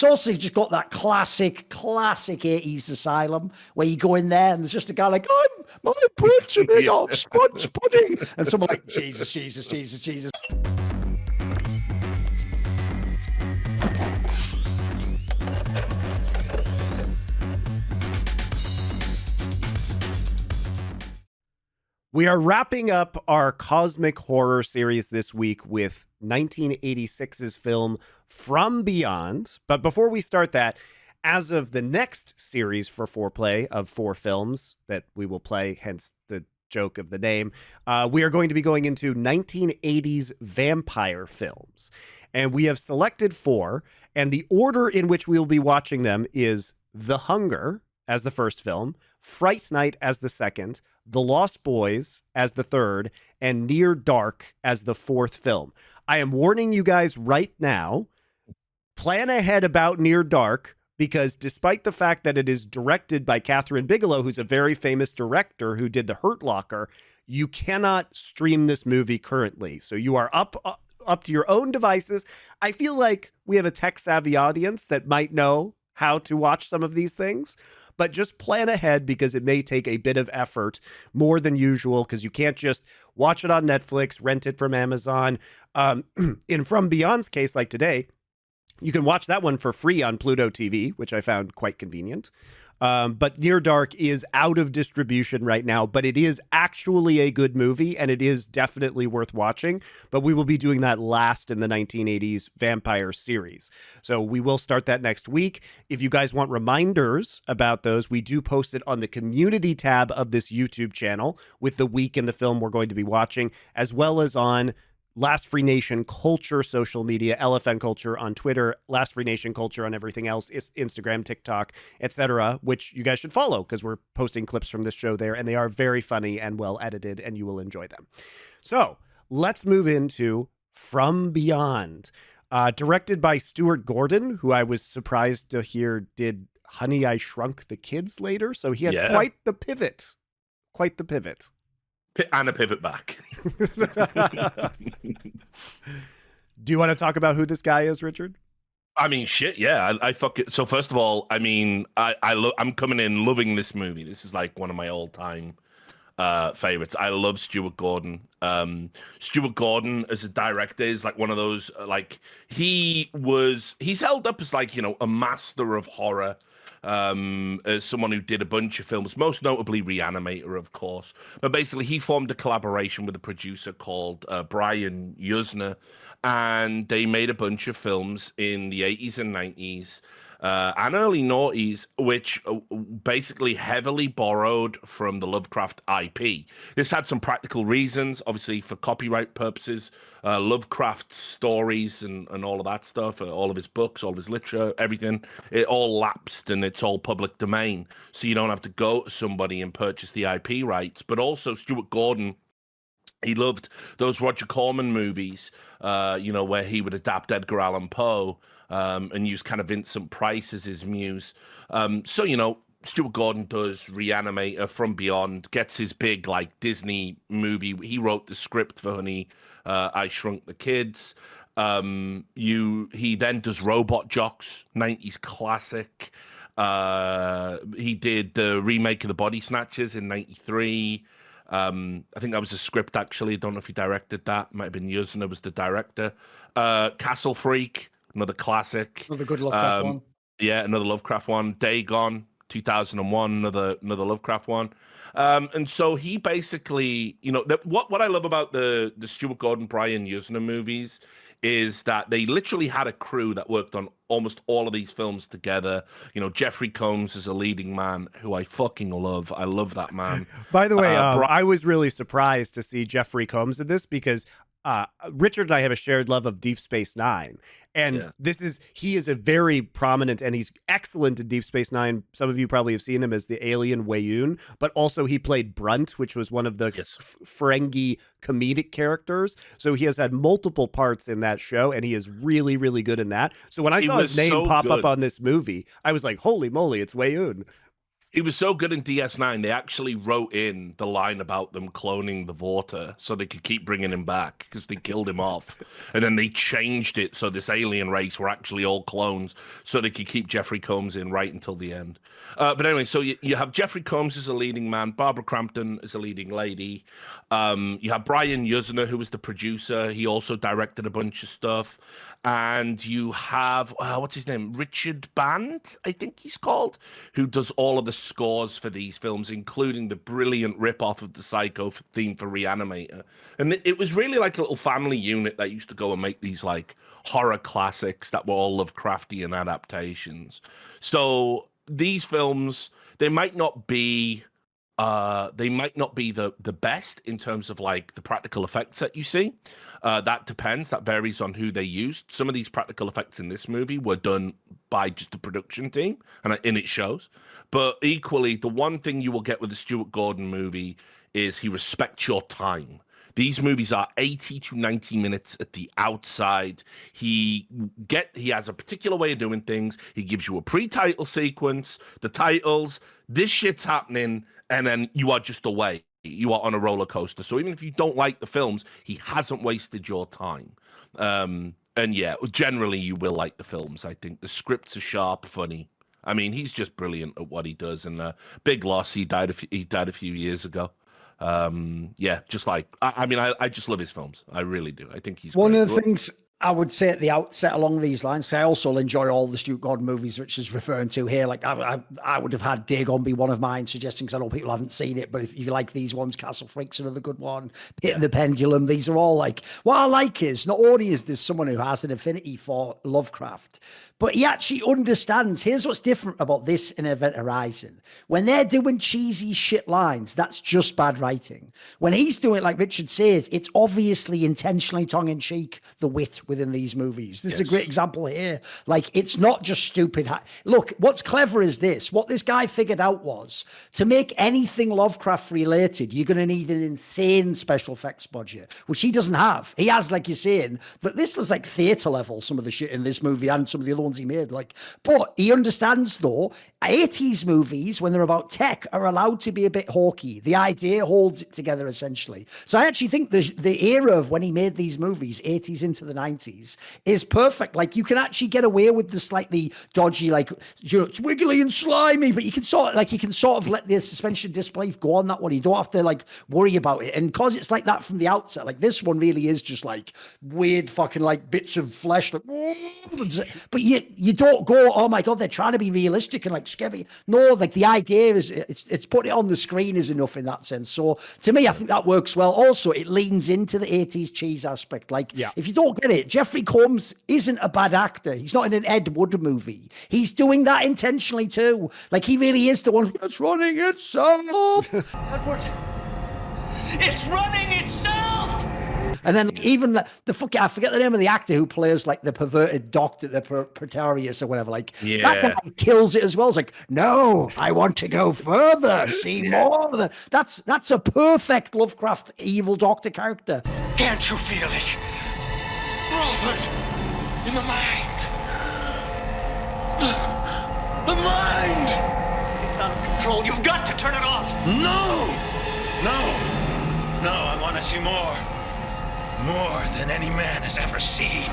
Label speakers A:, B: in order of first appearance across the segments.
A: It's also just got that classic 80s asylum where you go in there and there's just a guy like, my breads are made of sponge pudding. And someone like, Jesus.
B: We are wrapping up our cosmic horror series this week with 1986's film From Beyond. But before we start that, as of the next series for Foreplay of 4 films that we will play, hence the joke of the name, we are going to be going into 1980s vampire films. And we have selected 4, and the order in which we will be watching them is The Hunger as the first film, Fright Night as the second, The Lost Boys as the third, and Near Dark as the fourth film. I am warning you guys right now, plan ahead about Near Dark, because despite the fact that it is directed by Catherine Bigelow, who's a very famous director who did The Hurt Locker, you cannot stream this movie currently. So you are up to your own devices. I feel like we have a tech-savvy audience that might know how to watch some of these things, but just plan ahead because it may take a bit of effort, more than usual, because you can't just watch it on Netflix, rent it from Amazon. In From Beyond's case, like today, you can watch that one for free on Pluto TV, which I found quite convenient. But Near Dark is out of distribution right now, but it is actually a good movie, and it is definitely worth watching. But we will be doing that last in the 1980s vampire series. So we will start that next week. If you guys want reminders about those, we do post it on the community tab of this YouTube channel with the week and the film we're going to be watching, as well as on Last Free Nation Culture social media, LFN Culture on Twitter, Last Free Nation Culture on everything else, Instagram, TikTok, etc., which you guys should follow because we're posting clips from this show there, and they are very funny and well edited, and you will enjoy them. So let's move into From Beyond, directed by Stuart Gordon, who I was surprised to hear did Honey, I Shrunk the Kids later. So he had quite the pivot.
C: And a pivot back.
B: Do you want to talk about who this guy is, Richard?
C: I mean, shit, yeah. I fuck it. So first of all, I mean, I'm coming in loving this movie. This is like one of my all-time favorites. I love Stuart Gordon. Stuart Gordon as a director is like one of those, like he's held up as like, you know, a master of horror. As someone who did a bunch of films, most notably Reanimator, of course. But basically, he formed a collaboration with a producer called Brian Yuzna, and they made a bunch of films in the 80s and 90s and early noughties, which basically heavily borrowed from the Lovecraft IP. This had some practical reasons, obviously for copyright purposes. Lovecraft's stories and all of that stuff, all of his books, all of his literature, everything, it all lapsed and it's all public domain. So you don't have to go to somebody and purchase the IP rights. But also Stuart Gordon, he loved those Roger Corman movies, you know, where he would adapt Edgar Allan Poe and use kind of Vincent Price as his muse. So, you know, Stuart Gordon does Reanimator, From Beyond, gets his big, like, Disney movie. He wrote the script for Honey, I Shrunk the Kids. He then does Robot Jocks, 90s classic. He did the remake of The Body Snatchers in 93. I think that was a script, actually. I don't know if he directed that. Might have been Yuzna was the director. Castle Freak, another classic.
A: Another good Lovecraft one.
C: Yeah, another Lovecraft one. Dagon, 2001, another Lovecraft one. And so he basically, you know, what I love about the Stuart Gordon, Brian Yuzna movies is that they literally had a crew that worked on almost all of these films together. You know, Jeffrey Combs is a leading man who I fucking love. I love that man.
B: By the way, I was really surprised to see Jeffrey Combs in this because Richard and I have a shared love of Deep Space Nine. And he is a very prominent, and he's excellent in Deep Space Nine. Some of you probably have seen him as the alien Wayun, but also he played Brunt, which was one of the Ferengi comedic characters. So he has had multiple parts in that show, and he is really, really good in that. So when I saw his name pop up on this movie, I was like, holy moly, it's Wayun.
C: He was so good in DS9, they actually wrote in the line about them cloning the Vorta so they could keep bringing him back because they killed him off. And then they changed it so this alien race were actually all clones so they could keep Jeffrey Combs in right until the end. But anyway, so you have Jeffrey Combs as a leading man, Barbara Crampton as a leading lady. You have Brian Yuzna, who was the producer. He also directed a bunch of stuff. And you have, what's his name? Richard Band, I think he's called, who does all of the scores for these films, including the brilliant rip-off of the Psycho theme for Reanimator. And it was really like a little family unit that used to go and make these like horror classics that were all Lovecraftian adaptations. So these films, they might not be the best in terms of like the practical effects that you see. That depends. That varies on who they used. Some of these practical effects in this movie were done by just the production team, and it shows. But equally, the one thing you will get with the Stuart Gordon movie is he respects your time. These movies are 80 to 90 minutes at the outside. He has a particular way of doing things. He gives you a pre-title sequence, the titles, this shit's happening, and then you are just away. You are on a roller coaster. So even if you don't like the films, he hasn't wasted your time. And yeah, generally you will like the films. I think the scripts are sharp, funny. I mean, he's just brilliant at what he does. And big loss. He died a few years ago. Yeah, just like I just love his films. I really do. I think he's
A: one
C: great.
A: of the things I would say at the outset along these lines, because I also enjoy all the Stuart Gordon movies, which is referring to here. Like I would have had Dagon be one of mine, suggesting, because I know people haven't seen it, but if you like these ones, Castle Freak's another good one, Pit and the Pendulum, these are all like, what I like is, not only is this someone who has an affinity for Lovecraft, but he actually understands. Here's what's different about this and Event Horizon. When they're doing cheesy shit lines, that's just bad writing. When he's doing it, like Richard says, it's obviously intentionally tongue-in-cheek, the wit within these movies. This is a great example here. Like, it's not just stupid. Look, what's clever is this. What this guy figured out was, to make anything Lovecraft related, you're going to need an insane special effects budget, which he doesn't have. He has, like you're saying, but this was like theater level, some of the shit in this movie and some of the other ones he made. Like, but he understands, though, 80s movies, when they're about tech, are allowed to be a bit hawky. The idea holds it together, essentially. So I actually think the era of when he made these movies, 80s into the 90s, is perfect. Like, you can actually get away with the slightly dodgy, like, you know, it's wiggly and slimy, but you can sort of let the suspension disbelief go on that one. You don't have to like worry about it. And because it's like that from the outset, like this one really is just like weird fucking like bits of flesh, like, but you don't go, oh my god, they're trying to be realistic and like scary. No, like the idea is it's putting it on the screen is enough in that sense. So to me, I think that works well. Also, it leans into the 80s cheese aspect. Like, if you don't get it, Jeffrey Combs isn't a bad actor. He's not in an Ed Wood movie. He's doing that intentionally too. Like, he really is the one that's running itself.
D: Edward, it's running itself.
A: And then even the fuck, I forget the name of the actor who plays like the perverted doctor, the Praetorius or whatever. Like, that guy kills it as well. It's like, no, I want to go further, see more. That's a perfect Lovecraft evil doctor character.
D: Can't you feel it? Robert, in the mind. The mind. It's out of control. You've got to turn it off. No, I want to see more. More than any man has ever seen.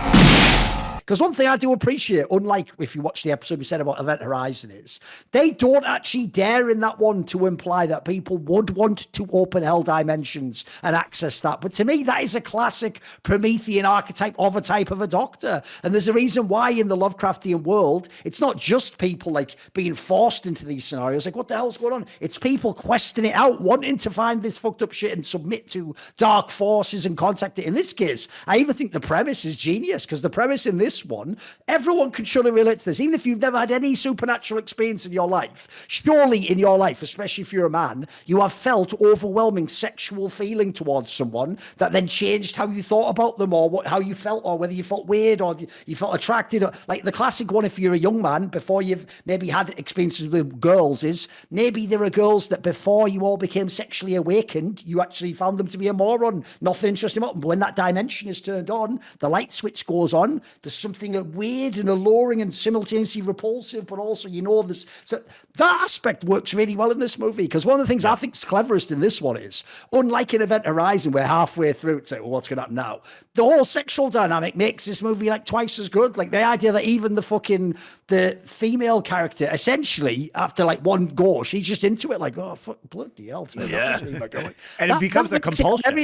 A: Because one thing I do appreciate, unlike if you watch the episode we said about Event Horizon, is they don't actually dare in that one to imply that people would want to open hell dimensions and access that. But to me, that is a classic Promethean archetype of a type of a doctor. And there's a reason why in the Lovecraftian world, it's not just people like being forced into these scenarios. Like, what the hell's going on? It's people questioning it out, wanting to find this fucked up shit and submit to dark forces and contact it. In this case, I even think the premise is genius, because the premise in this one, everyone can surely relate to this. Even if you've never had any supernatural experience in your life, surely in your life, especially if you're a man, you have felt overwhelming sexual feeling towards someone that then changed how you thought about them, or how you felt, or whether you felt weird or you felt attracted. Or, like the classic one, if you're a young man, before you've maybe had experiences with girls, is maybe there are girls that before you all became sexually awakened, you actually found them to be a moron, nothing interesting about them. But when that dimension is turned on, the light switch goes on, the something weird and alluring and simultaneously repulsive, but also, this. So that aspect works really well in this movie, because one of the things I think is cleverest in this one is, unlike in Event Horizon, where halfway through it's like, well, what's going to happen now? The whole sexual dynamic makes this movie like twice as good. Like the idea that even the female character, essentially, after like one go, she's just into it, like, oh, fuck, bloody hell.
C: Yeah.
B: And it becomes a compulsion.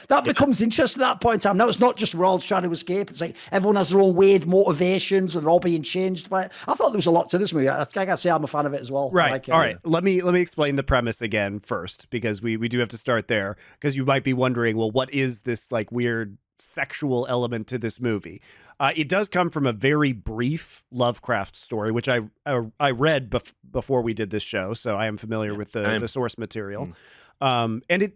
A: That becomes interesting at that point in time. Now it's not just we're all trying to escape. It's like everyone has their own weird motivations and they're all being changed by it. I thought there was a lot to this movie. I gotta say I'm a fan of it as well.
B: Right.
A: Like,
B: all right. Let me explain the premise again first, because we do have to start there, because you might be wondering, well, what is this like weird sexual element to this movie? It does come from a very brief Lovecraft story, which I read before we did this show, so I am familiar with the source material. And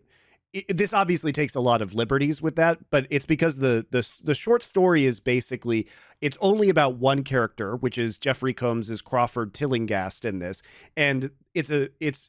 B: this obviously takes a lot of liberties with that, but it's because the short story is basically, it's only about one character, which is Jeffrey Combs's Crawford Tillinghast in this, and it's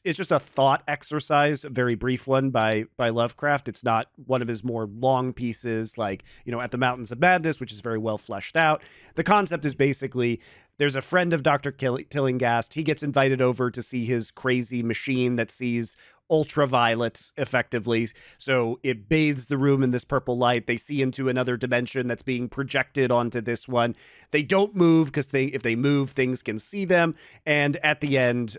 B: just a thought exercise, a very brief one by Lovecraft. It's not one of his more long pieces, like, At the Mountains of Madness, which is very well fleshed out. The concept is basically, there's a friend of Dr. Tillinghast. He gets invited over to see his crazy machine that sees ultraviolet effectively. So it bathes the room in this purple light. They see into another dimension that's being projected onto this one. They don't move because if they move, things can see them. And at the end,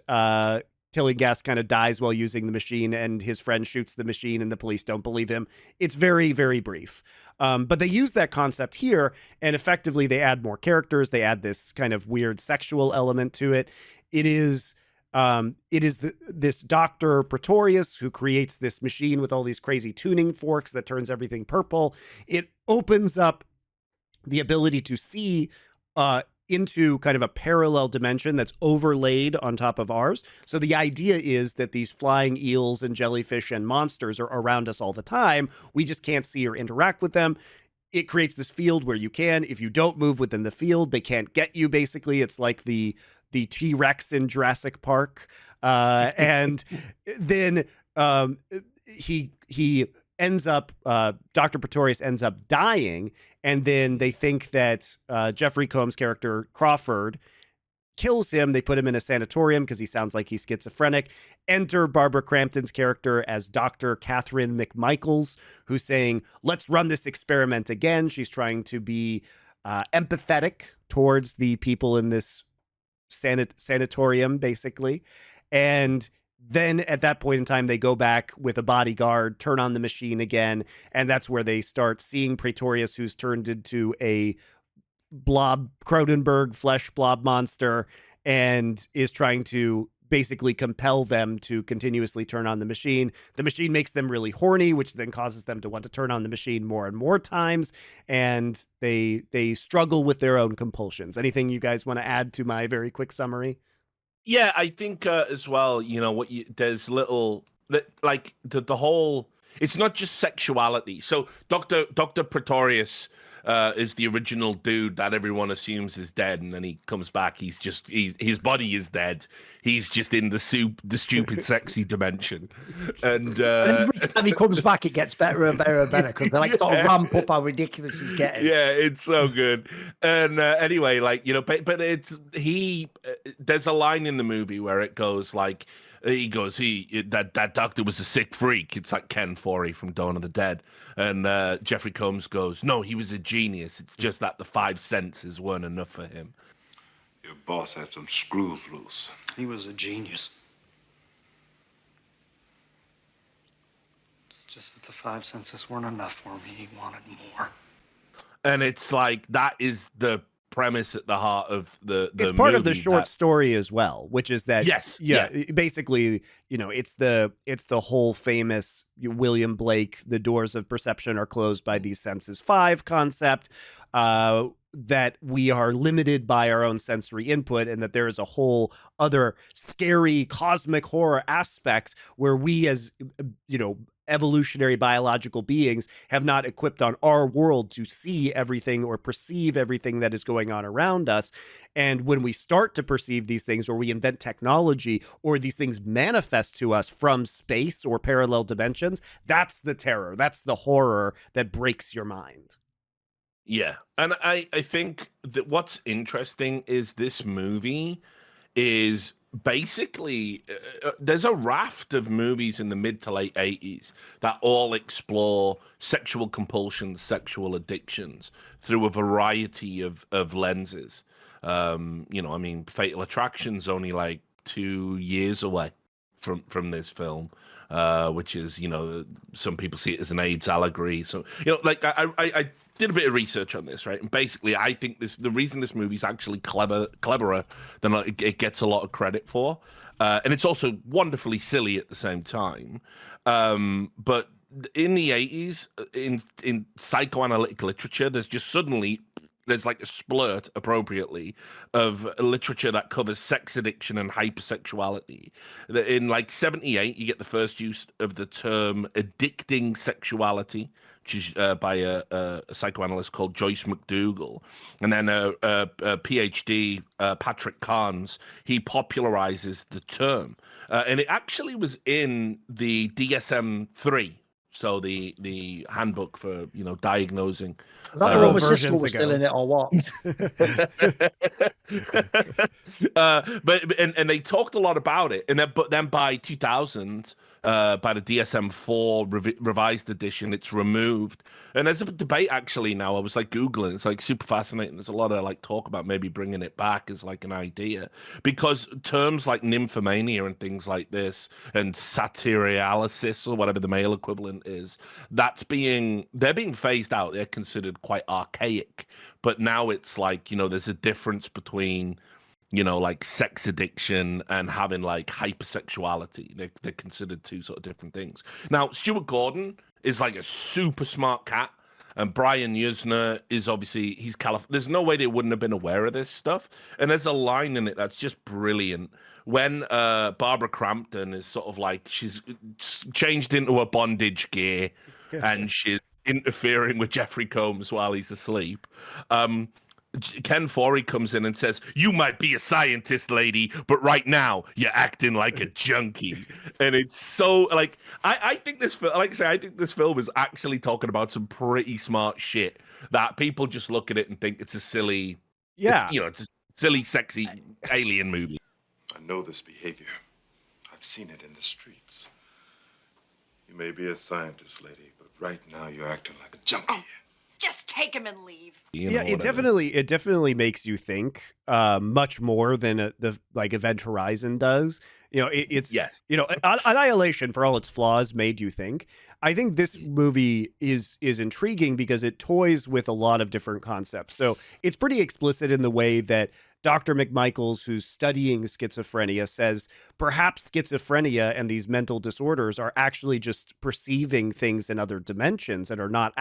B: Tillinghast kind of dies while using the machine, and his friend shoots the machine and the police don't believe him. It's very, very brief. But they use that concept here, and effectively they add more characters. They add this kind of weird sexual element to it. It is this Dr. Pretorius who creates this machine with all these crazy tuning forks that turns everything purple. It opens up the ability to see into kind of a parallel dimension that's overlaid on top of ours. So the idea is that these flying eels and jellyfish and monsters are around us all the time. We just can't see or interact with them. It creates this field where you can, if you don't move within the field, they can't get you, basically. It's like the T-Rex in Jurassic Park. And then he ends up, Dr. Pretorius ends up dying, and then they think that Jeffrey Combs' character, Crawford, kills him. They put him in a sanatorium because he sounds like he's schizophrenic. Enter Barbara Crampton's character as Dr. Catherine McMichaels, who's saying, let's run this experiment again. She's trying to be empathetic towards the people in this sanatorium, basically. And then at that point in time, they go back with a bodyguard, turn on the machine again, and that's where they start seeing Pretorius, who's turned into a blob, Cronenberg flesh blob monster, and is trying to basically compel them to continuously turn on the machine. The machine makes them really horny, which then causes them to want to turn on the machine more and more times, and they struggle with their own compulsions. Anything you guys want to add to my very quick summary?
C: Yeah, I think as well, there's the whole, it's not just sexuality. So Dr. Pretorius is the original dude that everyone assumes is dead, and then he comes back. His body is dead. He's just in the stupid sexy dimension. And
A: every time he comes back, it gets better and better and better, because they sort of ramp up how ridiculous he's getting.
C: Yeah, it's so good. And anyway, but there's a line in the movie where it goes like, that doctor was a sick freak. It's like Ken Foree from Dawn of the Dead. And Jeffrey Combs goes, no, he was a genius. It's just that the 5 senses weren't enough for him.
E: Your boss had some screws loose.
D: He was a genius. It's just that the 5 senses weren't enough for me. He wanted more.
C: And it's like, that is the premise at the heart of the
B: it's part of the short story as well, which is that basically, it's the whole famous William Blake, the doors of perception are closed by these senses 5 concept, that we are limited by our own sensory input, and that there is a whole other scary cosmic horror aspect where we, as evolutionary biological beings, have not equipped on our world to see everything or perceive everything that is going on around us. And when we start to perceive these things, or we invent technology, or these things manifest to us from space or parallel dimensions, that's the terror. That's the horror that breaks your mind.
C: Yeah, and I think that what's interesting is this movie is basically there's a raft of movies in the mid to late 80s that all explore sexual compulsions, sexual addictions through a variety of lenses. You know, I mean, Fatal Attraction's only like 2 years away from this film, which is, you know, some people see it as an AIDS allegory. So, you know, like I did a bit of research on this, right? And basically, I think the reason this movie's actually cleverer than it gets a lot of credit for, and it's also wonderfully silly at the same time. But in the 80s, in psychoanalytic literature, there's just suddenly there's like a splurt, appropriately, of literature that covers sex addiction and hypersexuality. In like 78, you get the first use of the term addicting sexuality, which is by a psychoanalyst called Joyce McDougall. And then a PhD, Patrick Carnes, he popularizes the term. And it actually was in the DSM-3, so the handbook for, you know, diagnosing.
A: Is that the one with Cisco was still in it, or what?
C: But they talked a lot about it, and then by 2000, by the DSM-4 revised edition, it's removed. And there's a debate actually now. I was like Googling, it's like super fascinating. There's a lot of like talk about maybe bringing it back as like an idea, because terms like nymphomania and things like this, and satyrialysis, or whatever the male equivalent is, they're being phased out. They're considered quite archaic, but now it's like, you know, there's a difference between, you know, like sex addiction and having like hypersexuality. They're considered two sort of different things. Now, Stuart Gordon is like a super smart cat, and Brian Yuzna is obviously, he's California. There's no way they wouldn't have been aware of this stuff. And there's a line in it that's just brilliant when Barbara Crampton is sort of like, she's changed into a bondage gear and she's interfering with Jeffrey Combs while he's asleep. Ken Foree comes in and says, "You might be a scientist, lady, but right now you're acting like a junkie." And it's so like, I think this, like I say, I think this film is actually talking about some pretty smart shit that people just look at it and think it's a silly,
B: Yeah,
C: you know, it's a silly, sexy alien movie.
E: I know this behavior. I've seen it in the streets. You may be a scientist, lady, but right now you're acting like a junkie.
F: Just take him and leave.
C: You
B: yeah,
C: know,
B: it definitely makes you think much more than the like Event Horizon does. You know, it's
C: Yes.
B: You know, Annihilation, for all its flaws, made you think. I think this movie is intriguing because it toys with a lot of different concepts. So it's pretty explicit in the way that Dr. McMichaels, who's studying schizophrenia, says perhaps schizophrenia and these mental disorders are actually just perceiving things in other dimensions and are not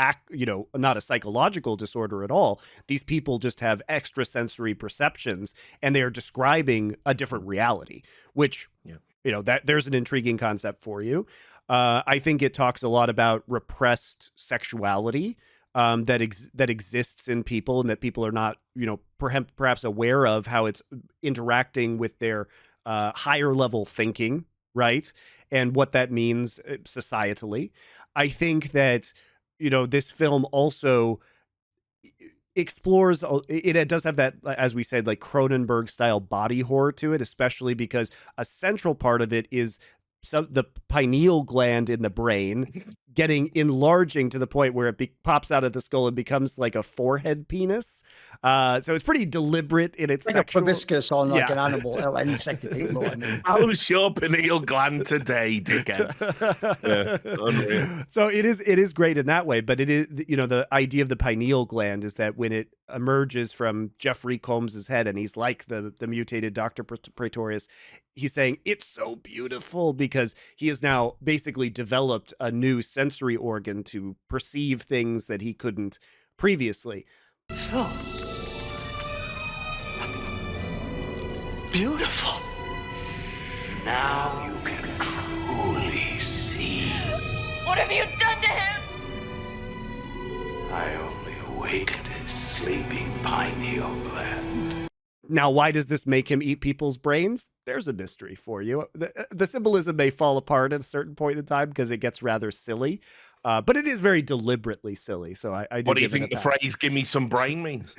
B: not a psychological disorder at all. These people just have extrasensory perceptions and they are describing a different reality, which, you know, that there's an intriguing concept for you. I think it talks a lot about repressed sexuality that exists in people, and that people are not, you know, perhaps aware of how it's interacting with their higher level thinking, right? And what that means societally. I think that, you know, this film also explores, it does have that, as we said, like Cronenberg style body horror to it, especially because a central part of it is the pineal gland in the brain enlarging to the point where it pops out of the skull and becomes like a forehead penis. So it's pretty deliberate in its
A: like
B: sexual.
A: a proboscis on like an animal, an insect. People, I mean.
C: How's your pineal gland today, dickheads? Unreal.
B: So it is great in that way, but it is, you know, the idea of the pineal gland is that when it emerges from Jeffrey Combs's head and he's like the mutated Dr. Pretorius, he's saying it's so beautiful because he has now basically developed a new sensory organ to perceive things that he couldn't previously.
D: So beautiful. Now you can truly see.
F: What have you done to him?
D: I only awakened his sleeping pineal gland.
B: Now, why does this make him eat people's brains? There's a mystery for you. The symbolism may fall apart at a certain point in time because it gets rather silly. But it is very deliberately silly. So I do.
C: What do you
B: give it
C: think
B: a
C: the
B: pass.
C: phrase "give me some brain" means?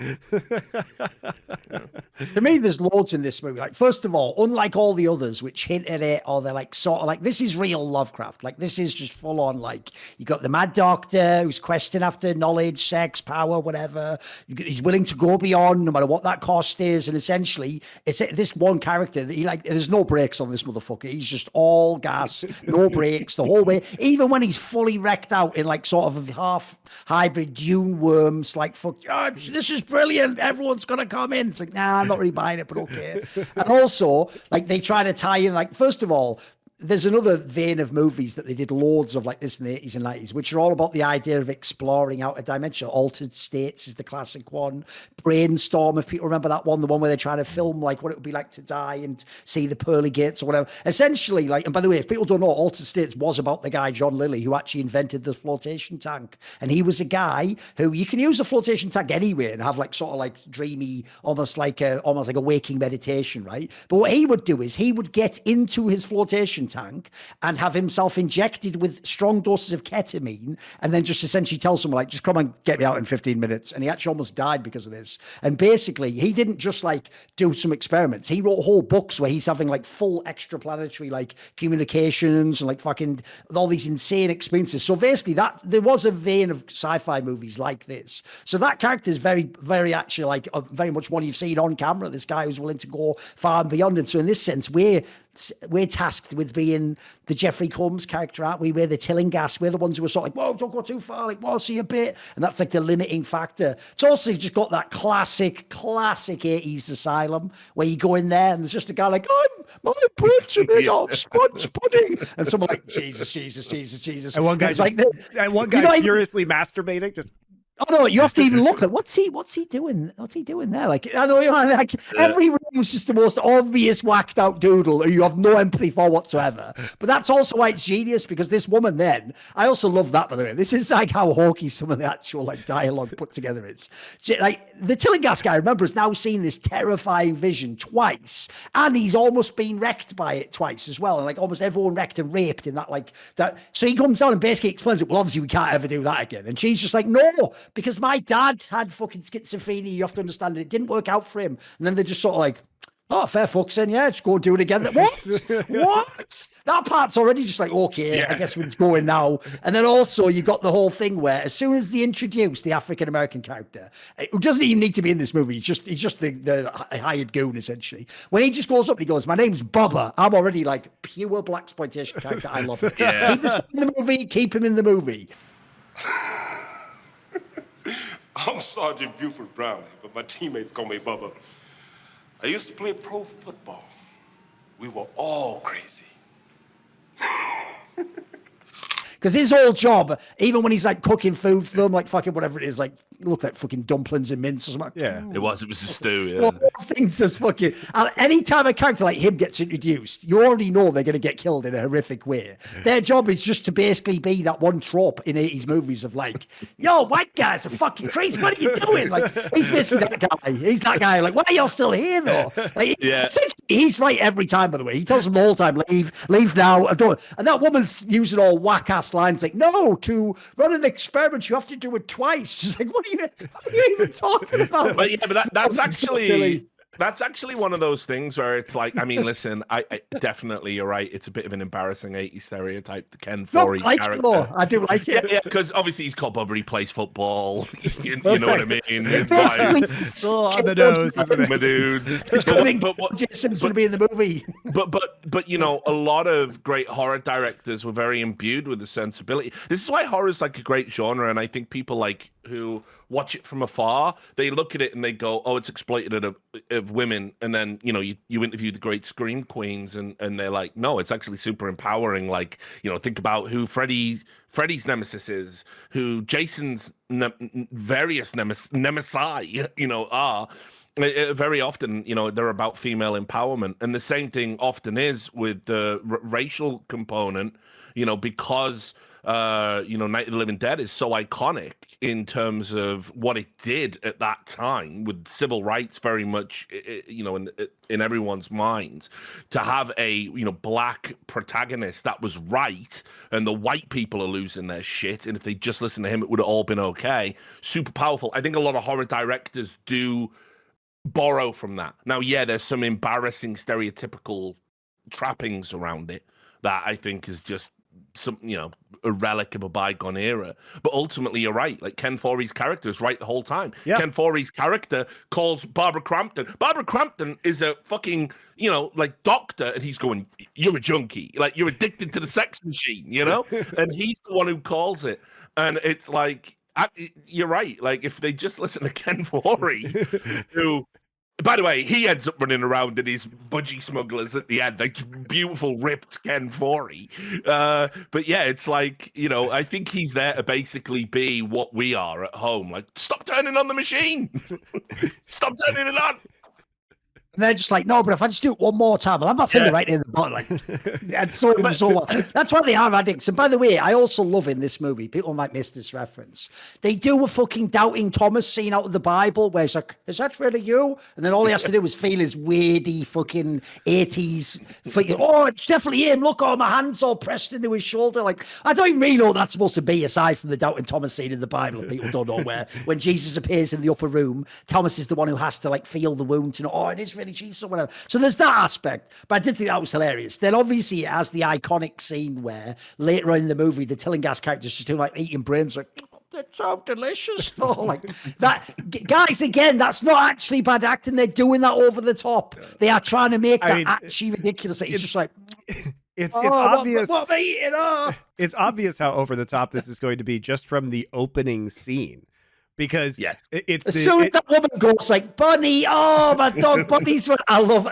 A: To me, there's loads in this movie. Like, first of all, unlike all the others, which hint at it, or they're like sort of like, this is real Lovecraft. Like, this is just full on. Like, you got the Mad Doctor who's questing after knowledge, sex, power, whatever. He's willing to go beyond, no matter what that cost is. And essentially, it's this one character that he like. There's no brakes on this motherfucker. He's just all gas, no brakes the whole way. Even when he's fully wrecked out in like sort of a half hybrid dune worms, like, fuck, oh, this is brilliant. Everyone's gonna come in. It's like, nah, I'm not really buying it, but okay. And also, like, they try to tie in, like, first of all, there's another vein of movies that they did loads of like this in the 80s and 90s, which are all about the idea of exploring out a dimension. Altered States is the classic one. Brainstorm, if people remember that one, the one where they're trying to film like what it would be like to die and see the pearly gates or whatever. Essentially, like, and by the way, if people don't know, Altered States was about the guy, John Lilly, who actually invented the flotation tank. And he was a guy who, you can use a flotation tank anyway and have like sort of like dreamy, almost like a waking meditation, right? But what he would do is he would get into his flotation tank and have himself injected with strong doses of ketamine, and then just essentially tell someone like, just come and get me out in 15 minutes. And he actually almost died because of this. And basically he didn't just like do some experiments. He wrote whole books where he's having like full extraplanetary like communications and like fucking all these insane experiences. So basically that there was a vein of sci-fi movies like this. So that character is very, very actually like very much one you've seen on camera. This guy who's willing to go far and beyond. And so in this sense, we're tasked with being the Jeffrey Combs character, aren't we? We're the Tillinghast. We're the ones who are sort of like, whoa, don't go too far. Like, whoa, see a bit. And that's like the limiting factor. It's also just got that classic 80s asylum where you go in there and there's just a guy like, my bricks are made out of sponge pudding. And someone like, Jesus.
B: And one guy's like, furiously masturbating, just.
A: Oh no! You have to even look at what's he doing? What's he doing there? Like, I know, like every room is just the most obvious whacked out doodle who you have no empathy for whatsoever. But that's also why it's genius, because this woman then, I also love that, by the way. This is like how hawky some of the actual like dialogue put together is. Like the Tillinghast guy, remember, has now seen this terrifying vision twice, and he's almost been wrecked by it twice as well, and like almost everyone wrecked and raped in that like that. So he comes down and basically explains it. Well, obviously we can't ever do that again, and she's just like, no. Because my dad had fucking schizophrenia, you have to understand it. It didn't work out for him. And then they're just sort of like, oh, fair fucks then, yeah, just go do it again. What? That part's already just like, okay, yeah. I guess we're going now. And then also you got the whole thing where as soon as they introduce the African-American character, who doesn't even need to be in this movie, he's just the hired goon, essentially. When he just goes up and he goes, my name's Bubba. I'm already like pure blaxploitation character. I love it. Yeah. Keep this in the movie, keep him in the movie.
E: I'm Sergeant Buford Brownlee, but my teammates call me Bubba. I used to play pro football. We were all crazy.
A: Because his whole job, even when he's like cooking food for them, like fucking whatever it is, like look like fucking dumplings and mince or something.
B: Yeah,
C: it was a stew. Yeah,
A: things just fucking. And anytime a character like him gets introduced, you already know they're going to get killed in a horrific way. Their job is just to basically be that one trope in 80s movies of like, yo, white guys are fucking crazy. What are you doing? Like, he's basically that guy. He's that guy. Like, why are y'all still here though? Like, yeah. He's right every time. By the way, he tells them the whole time, leave now. And that woman's using all whack ass lines like, no, to run an experiment you have to do it twice. She's like, what are you even talking about?
C: But yeah, but that's actually silly. That's actually one of those things where it's like, I mean, listen, I definitely, you're right. It's a bit of an embarrassing 80s stereotype, the Ken Foree character.
A: I do like it.
C: Yeah, because obviously he's called Bubba, he plays football. you know what I mean? It's
B: on the nose, isn't it?
C: My dudes.
A: But Simpson to be in the movie.
C: But you know, a lot of great horror directors were very imbued with the sensibility. This is why horror is like a great genre, and I think people like who watch it from afar, they look at it and they go, oh, it's exploitative of women. And then, you know, you interview the great scream queens and they're like, no, it's actually super empowering. Like, you know, think about who Freddy's nemesis is, who Jason's various nemesis, you know, are. Very often, they're about female empowerment, and the same thing often is with the racial component. Because Night of the Living Dead is so iconic in terms of what it did at that time, with civil rights very much, in everyone's minds. To have a black protagonist that was right, and the white people are losing their shit, and if they just listened to him, it would have all been okay. Super powerful. I think a lot of horror directors do borrow from that. Now, yeah, there's some embarrassing stereotypical trappings around it that I think is just some, a relic of a bygone era. But ultimately, you're right. Like, Ken Foree's character is right the whole time. Yeah. Ken Foree's character calls Barbara Crampton. Barbara Crampton is a fucking, doctor, and he's going, "You're a junkie. Like, you're addicted to the sex machine," And he's the one who calls it. And it's like, you're right. Like, if they just listen to Ken Foree, who, by the way, he ends up running around in his budgie smugglers at the end, like beautiful ripped Ken Foree. But yeah, it's like, I think he's there to basically be what we are at home. Like, stop turning on the machine. Stop turning it on.
A: And they're just like, no, but if I just do it one more time, I'll have my finger right in the butt. Like, and so well. That's why they are addicts. And by the way, I also love in this movie, people might miss this reference, they do a fucking doubting Thomas scene out of the Bible where he's like, "Is that really you?" And then all he has to do is feel his weirdy fucking 80s figure. "Oh, it's definitely him. Look, all my hands all pressed into his shoulder." Like, I don't even really know what that's supposed to be aside from the doubting Thomas scene in the Bible. If people don't know, where when Jesus appears in the upper room, Thomas is the one who has to like feel the wound to know, "Oh, it is really Jesus," or whatever. So there's that aspect, but I did think that was hilarious. Then obviously it has the iconic scene where later on in the movie, the Tillinghast character's just doing like eating brains, like, "Oh, that's so delicious." Oh, like that. Guys, again, that's not actually bad acting. They're doing that over the top. They are trying to make that actually ridiculous. It's just like,
B: it's obvious.
A: What am I eating? Oh.
B: It's obvious how over the top this is going to be just from the opening scene. Because it's
A: as soon as that woman goes like, "Bunny, oh my dog, Bunny's what I love."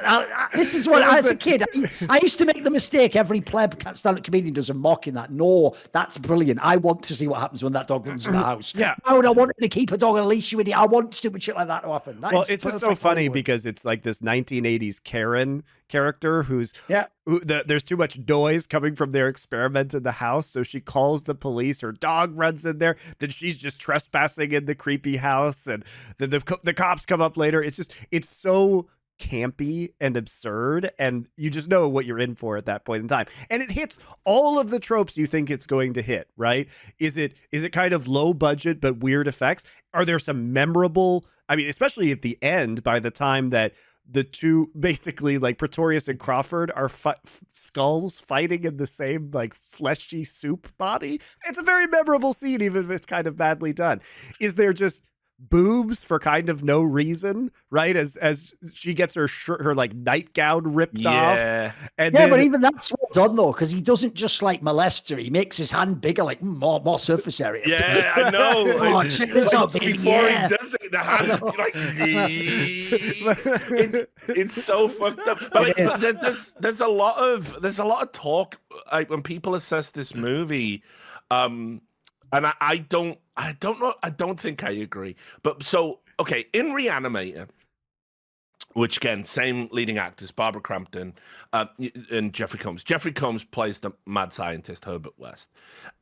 A: This is what, as a kid, I used to make the mistake every pleb stand-up comedian does of mocking that. No, that's brilliant. I want to see what happens when that dog runs in the house.
B: Yeah,
A: I would want to keep a dog on a leash, you idiot. I want stupid shit like that to happen.
B: It's just so funny because it's like this 1980s Karen character who's there's too much noise coming from their experiment in the house, so she calls the police. Her dog runs in there, then she's just trespassing in the creepy house, and then the cops come up later. It's so campy and absurd, and you just know what you're in for at that point in time, and it hits all of the tropes you think it's going to hit. Right? Is it kind of low budget but weird effects? Are there some memorable, I mean, especially at the end, by the time that the two, basically like Pretorius and Crawford, are skulls fighting in the same like fleshy soup body. It's a very memorable scene, even if it's kind of badly done. Is there just boobs for kind of no reason, right? As she gets her like nightgown ripped off. And
A: then, but even that's well done though, because he doesn't just like molest her, he makes his hand bigger, like more surface area.
C: Yeah, I know.
A: Oh, check this out, baby.
C: Before he does it, the hand like it's so fucked up. But like, there's a lot of talk like when people assess this movie. And I don't know. I don't think I agree. But so, okay, in Reanimator, which again, same leading actors, Barbara Crampton and Jeffrey Combs. Jeffrey Combs plays the mad scientist, Herbert West.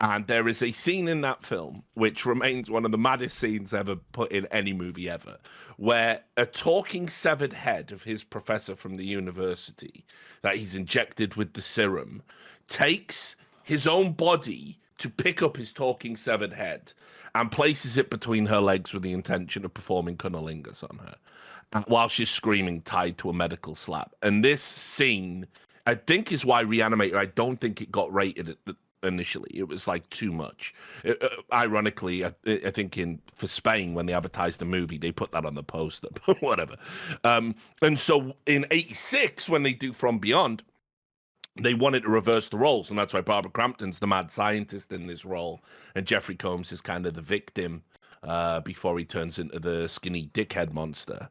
C: And there is a scene in that film, which remains one of the maddest scenes ever put in any movie ever, where a talking severed head of his professor from the university that he's injected with the serum takes his own body to pick up his talking severed head and places it between her legs with the intention of performing cunnilingus on her while she's screaming, tied to a medical slab. And this scene, I think, is why Reanimator, I don't think it got rated initially. It was like too much. Ironically, I think for Spain, when they advertised the movie, they put that on the poster, but whatever. And so in 86, when they do From Beyond, they wanted to reverse the roles, and that's why Barbara Crampton's the mad scientist in this role, and Jeffrey Combs is kind of the victim before he turns into the skinny dickhead monster.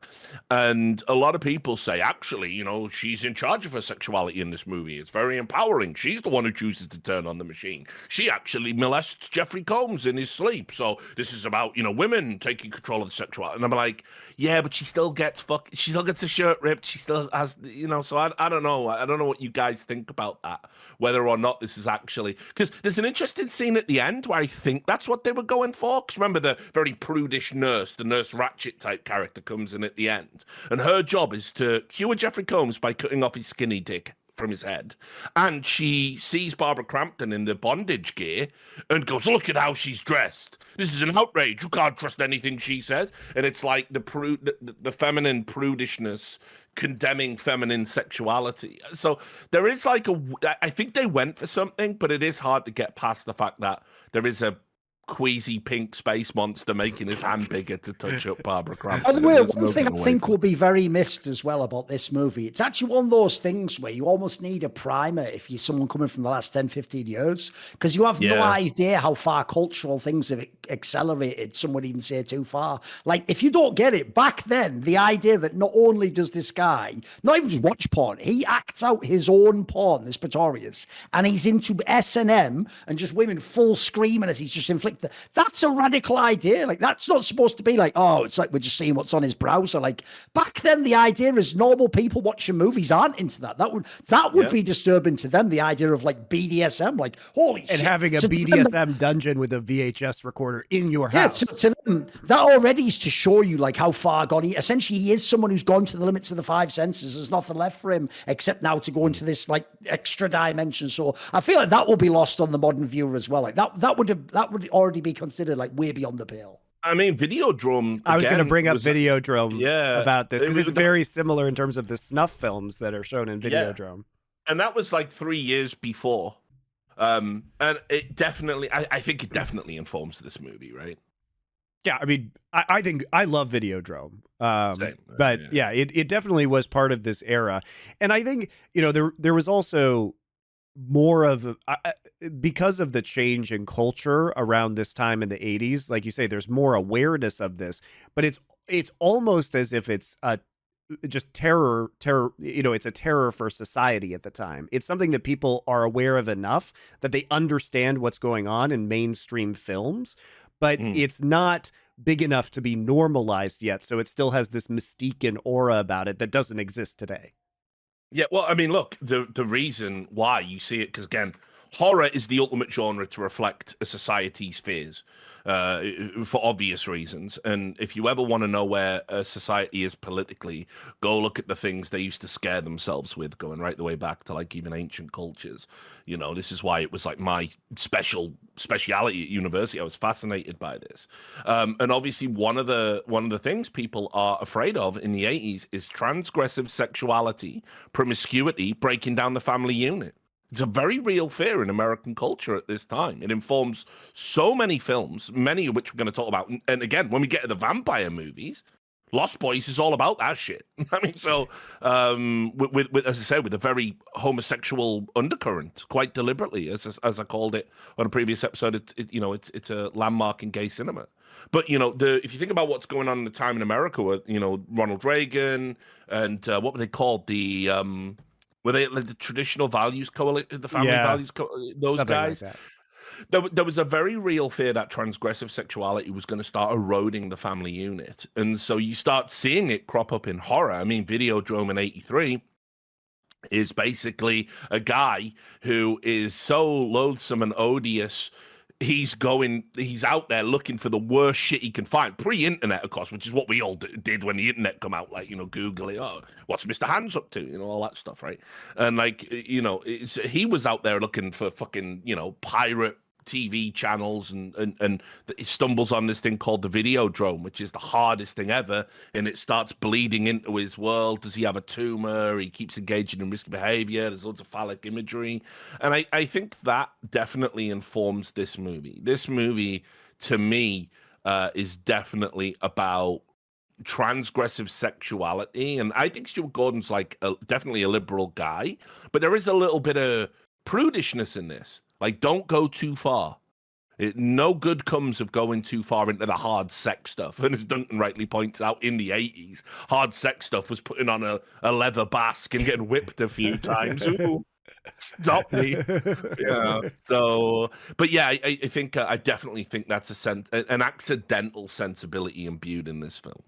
C: And a lot of people say, actually, you know, she's in charge of her sexuality in this movie. It's very empowering. She's the one who chooses to turn on the machine. She actually molests Jeffrey Combs in his sleep. So this is about, you know, women taking control of the sexuality. And I'm like, yeah, but she still gets she still gets a shirt ripped. She still has, you know, so I don't know. I don't know what you guys think about that, whether or not this is actually, because there's an interesting scene at the end where I think that's what they were going for. Because remember, the very prudish nurse, the Nurse Ratchet type character comes in at the end, and her job is to cure Jeffrey Combs by cutting off his skinny dick from his head. And she sees Barbara Crampton in the bondage gear and goes, look at how she's dressed. This is an outrage. You can't trust anything she says. And it's like the feminine prudishness condemning feminine sexuality. So there is like I think they went for something, but it is hard to get past the fact that there is a queasy pink space monster making his hand bigger to touch up Barbara Crampton.
A: By the way, one thing I think will be very missed as well about this movie, it's actually one of those things where you almost need a primer if you're someone coming from the last 10, 15 years, because you have no idea how far cultural things have accelerated. Some would even say too far. Like, if you don't get it, back then, the idea that not only does this guy, not even just watch porn, he acts out his own porn, this Pretorius, and he's into S&M and just women full screaming as he's just inflicting. That's a radical idea. Like, that's not supposed to be like, oh, it's like we're just seeing what's on his browser. Like, back then, the idea is normal people watching movies aren't into that. That would be disturbing to them. The idea of like BDSM, like, holy shit.
B: And having a BDSM dungeon with a VHS recorder in your house.
A: Yeah, to them, that already is to show you like how far gone he is someone who's gone to the limits of the five senses. There's nothing left for him except now to go into this like extra dimension. So I feel like that will be lost on the modern viewer as well. Like that would already be considered like way beyond the pale.
C: I mean, Videodrome.
B: I was going to bring up Videodrome about this because it's
C: was
B: very similar in terms of the snuff films that are shown in Videodrome.
C: And that was like 3 years before. And it definitely, I think it definitely informs this movie, right?
B: Yeah, I mean, I think I love Videodrome.
C: Same,
B: but it definitely was part of this era. And I think, you know, there was also more of because of the change in culture around this time in the 80s, like you say, there's more awareness of this, but it's almost as if it's just terror, you know, it's a terror for society at the time. It's something that people are aware of enough that they understand what's going on in mainstream films, but it's not big enough to be normalized yet. So it still has this mystique and aura about it that doesn't exist today.
C: Yeah, well, I mean, look, the reason why you see it, because again, horror is the ultimate genre to reflect a society's fears, for obvious reasons. And if you ever want to know where a society is politically, go look at the things they used to scare themselves with, going right the way back to like even ancient cultures. You know, this is why it was like my speciality at university. I was fascinated by this. And obviously one of the things people are afraid of in the 80s is transgressive sexuality, promiscuity, breaking down the family unit. It's a very real fear in American culture at this time. It informs so many films, many of which we're going to talk about. And again, when we get to the vampire movies, Lost Boys is all about that shit. I mean, so with as I said, with a very homosexual undercurrent, quite deliberately, as I called it on a previous episode, it's a landmark in gay cinema. But you know, if you think about what's going on in the time in America, with Ronald Reagan and what were they called, were they like the traditional values coalition, the family values, those something guys? Like that. There was a very real fear that transgressive sexuality was going to start eroding the family unit. And so you start seeing it crop up in horror. I mean, Videodrome in 83 is basically a guy who is so loathsome and odious. He's out there looking for the worst shit he can find, pre-internet, of course, which is what we all did when the internet come out, like, Google it, what's Mr. Hands up to, all that stuff, right? And like, he was out there looking for fucking, pirate TV channels and he stumbles on this thing called the Videodrome, which is the hardest thing ever, and it starts bleeding into his world. Does he have a tumor? He keeps engaging in risky behavior. There's loads of phallic imagery, and I think that definitely informs this movie. This movie, to me, is definitely about transgressive sexuality, and I think Stuart Gordon's like definitely a liberal guy, but there is a little bit of prudishness in this. Like, don't go too far. No good comes of going too far into the hard sex stuff. And as Duncan rightly points out, in the 80s, hard sex stuff was putting on a leather basque and getting whipped a few times. Ooh, stop me. Yeah. So, but yeah, I think I definitely think that's an accidental sensibility imbued in this film.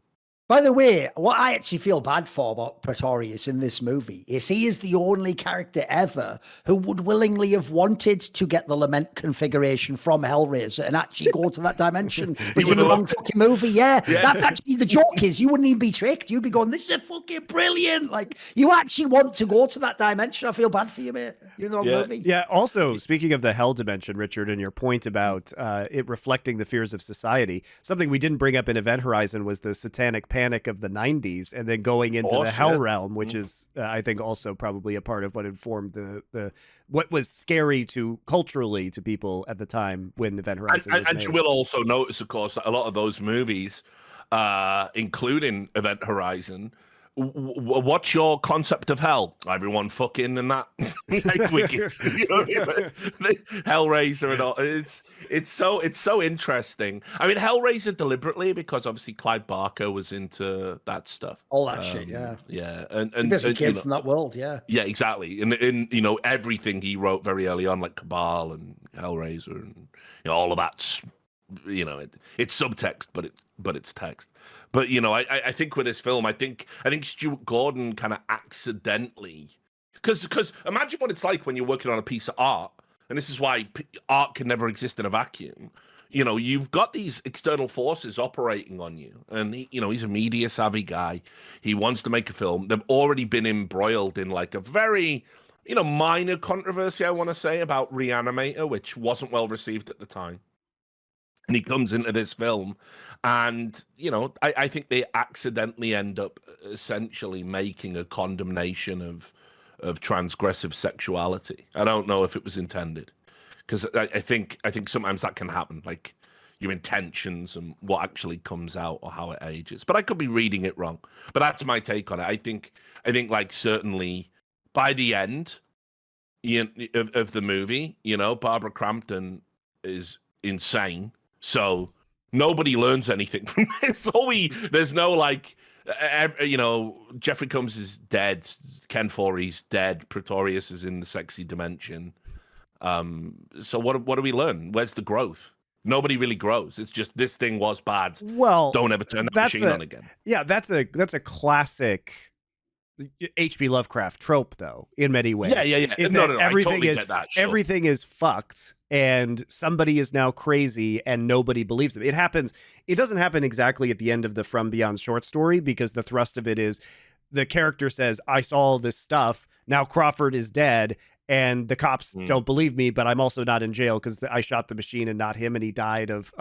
A: By the way, what I actually feel bad for about Pretorius in this movie is he is the only character ever who would willingly have wanted to get the lament configuration from Hellraiser and actually go to that dimension. But it's in the wrong fucking movie. Yeah, that's actually the joke is you wouldn't even be tricked. You'd be going, this is fucking brilliant. Like, you actually want to go to that dimension. I feel bad for you, mate. You're in the wrong movie.
B: Yeah, also, speaking of the hell dimension, Richard, and your point about it reflecting the fears of society, something we didn't bring up in Event Horizon was the satanic panic of the 90s and then going into the hell realm, which is I think also probably a part of what informed the what was scary culturally to people at the time when Event Horizon was made.
C: And you will also notice, of course, that a lot of those movies, including Event Horizon, what's your concept of hell? Everyone fucking and that, like Wicked, you know, Hellraiser and all. It's so interesting. I mean, Hellraiser deliberately, because obviously Clive Barker was into that stuff,
A: all that shit.
C: Yeah,
A: and basically came from that world. Yeah,
C: exactly. And you know, everything he wrote very early on, like Cabal and Hellraiser, and you know, all of that's, you know, it's subtext, but it's text. But you know, I think with this film, I think Stuart Gordon kind of accidentally, because imagine what it's like when you're working on a piece of art, and this is why art can never exist in a vacuum. You know, you've got these external forces operating on you, and he's a media savvy guy. He wants to make a film. They've already been embroiled in like a very, you know, minor controversy, I want to say, about Reanimator, which wasn't well received at the time. And he comes into this film, and, you know, I think they accidentally end up essentially making a condemnation of transgressive sexuality. I don't know if it was intended, because I think sometimes that can happen, like your intentions and what actually comes out or how it ages. But I could be reading it wrong. But that's my take on it. I think like certainly by the end of the movie, you know, Barbara Crampton is insane. So nobody learns anything from this. There's no like, you know, Jeffrey Combs is dead, Ken Foree's dead, Pretorius is in the sexy dimension. So what do we learn? Where's the growth? Nobody really grows. It's just this thing was bad.
B: Well,
C: don't ever turn that machine on again.
B: Yeah, that's a classic H.P. Lovecraft trope, though, in many ways.
C: Yeah.
B: No, everything
C: totally
B: is
C: get that, sure.
B: Everything is fucked, and somebody is now crazy, and nobody believes them. It happens. It doesn't happen exactly at the end of the From Beyond short story, because the thrust of it is the character says, "I saw all this stuff. Now Crawford is dead, and the cops don't believe me, but I'm also not in jail because I shot the machine and not him, and he died of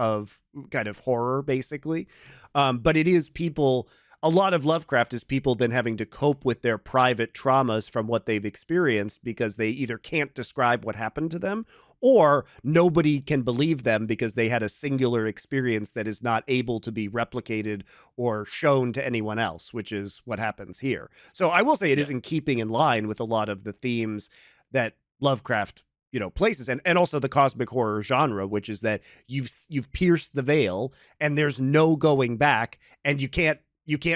B: kind of horror, basically." But it is people. A lot of Lovecraft is people then having to cope with their private traumas from what they've experienced, because they either can't describe what happened to them, or nobody can believe them because they had a singular experience that is not able to be replicated or shown to anyone else, which is what happens here. So I will say it is in keeping in line with a lot of the themes that Lovecraft, you know, places, and also the cosmic horror genre, which is that you've pierced the veil and there's no going back, and you can't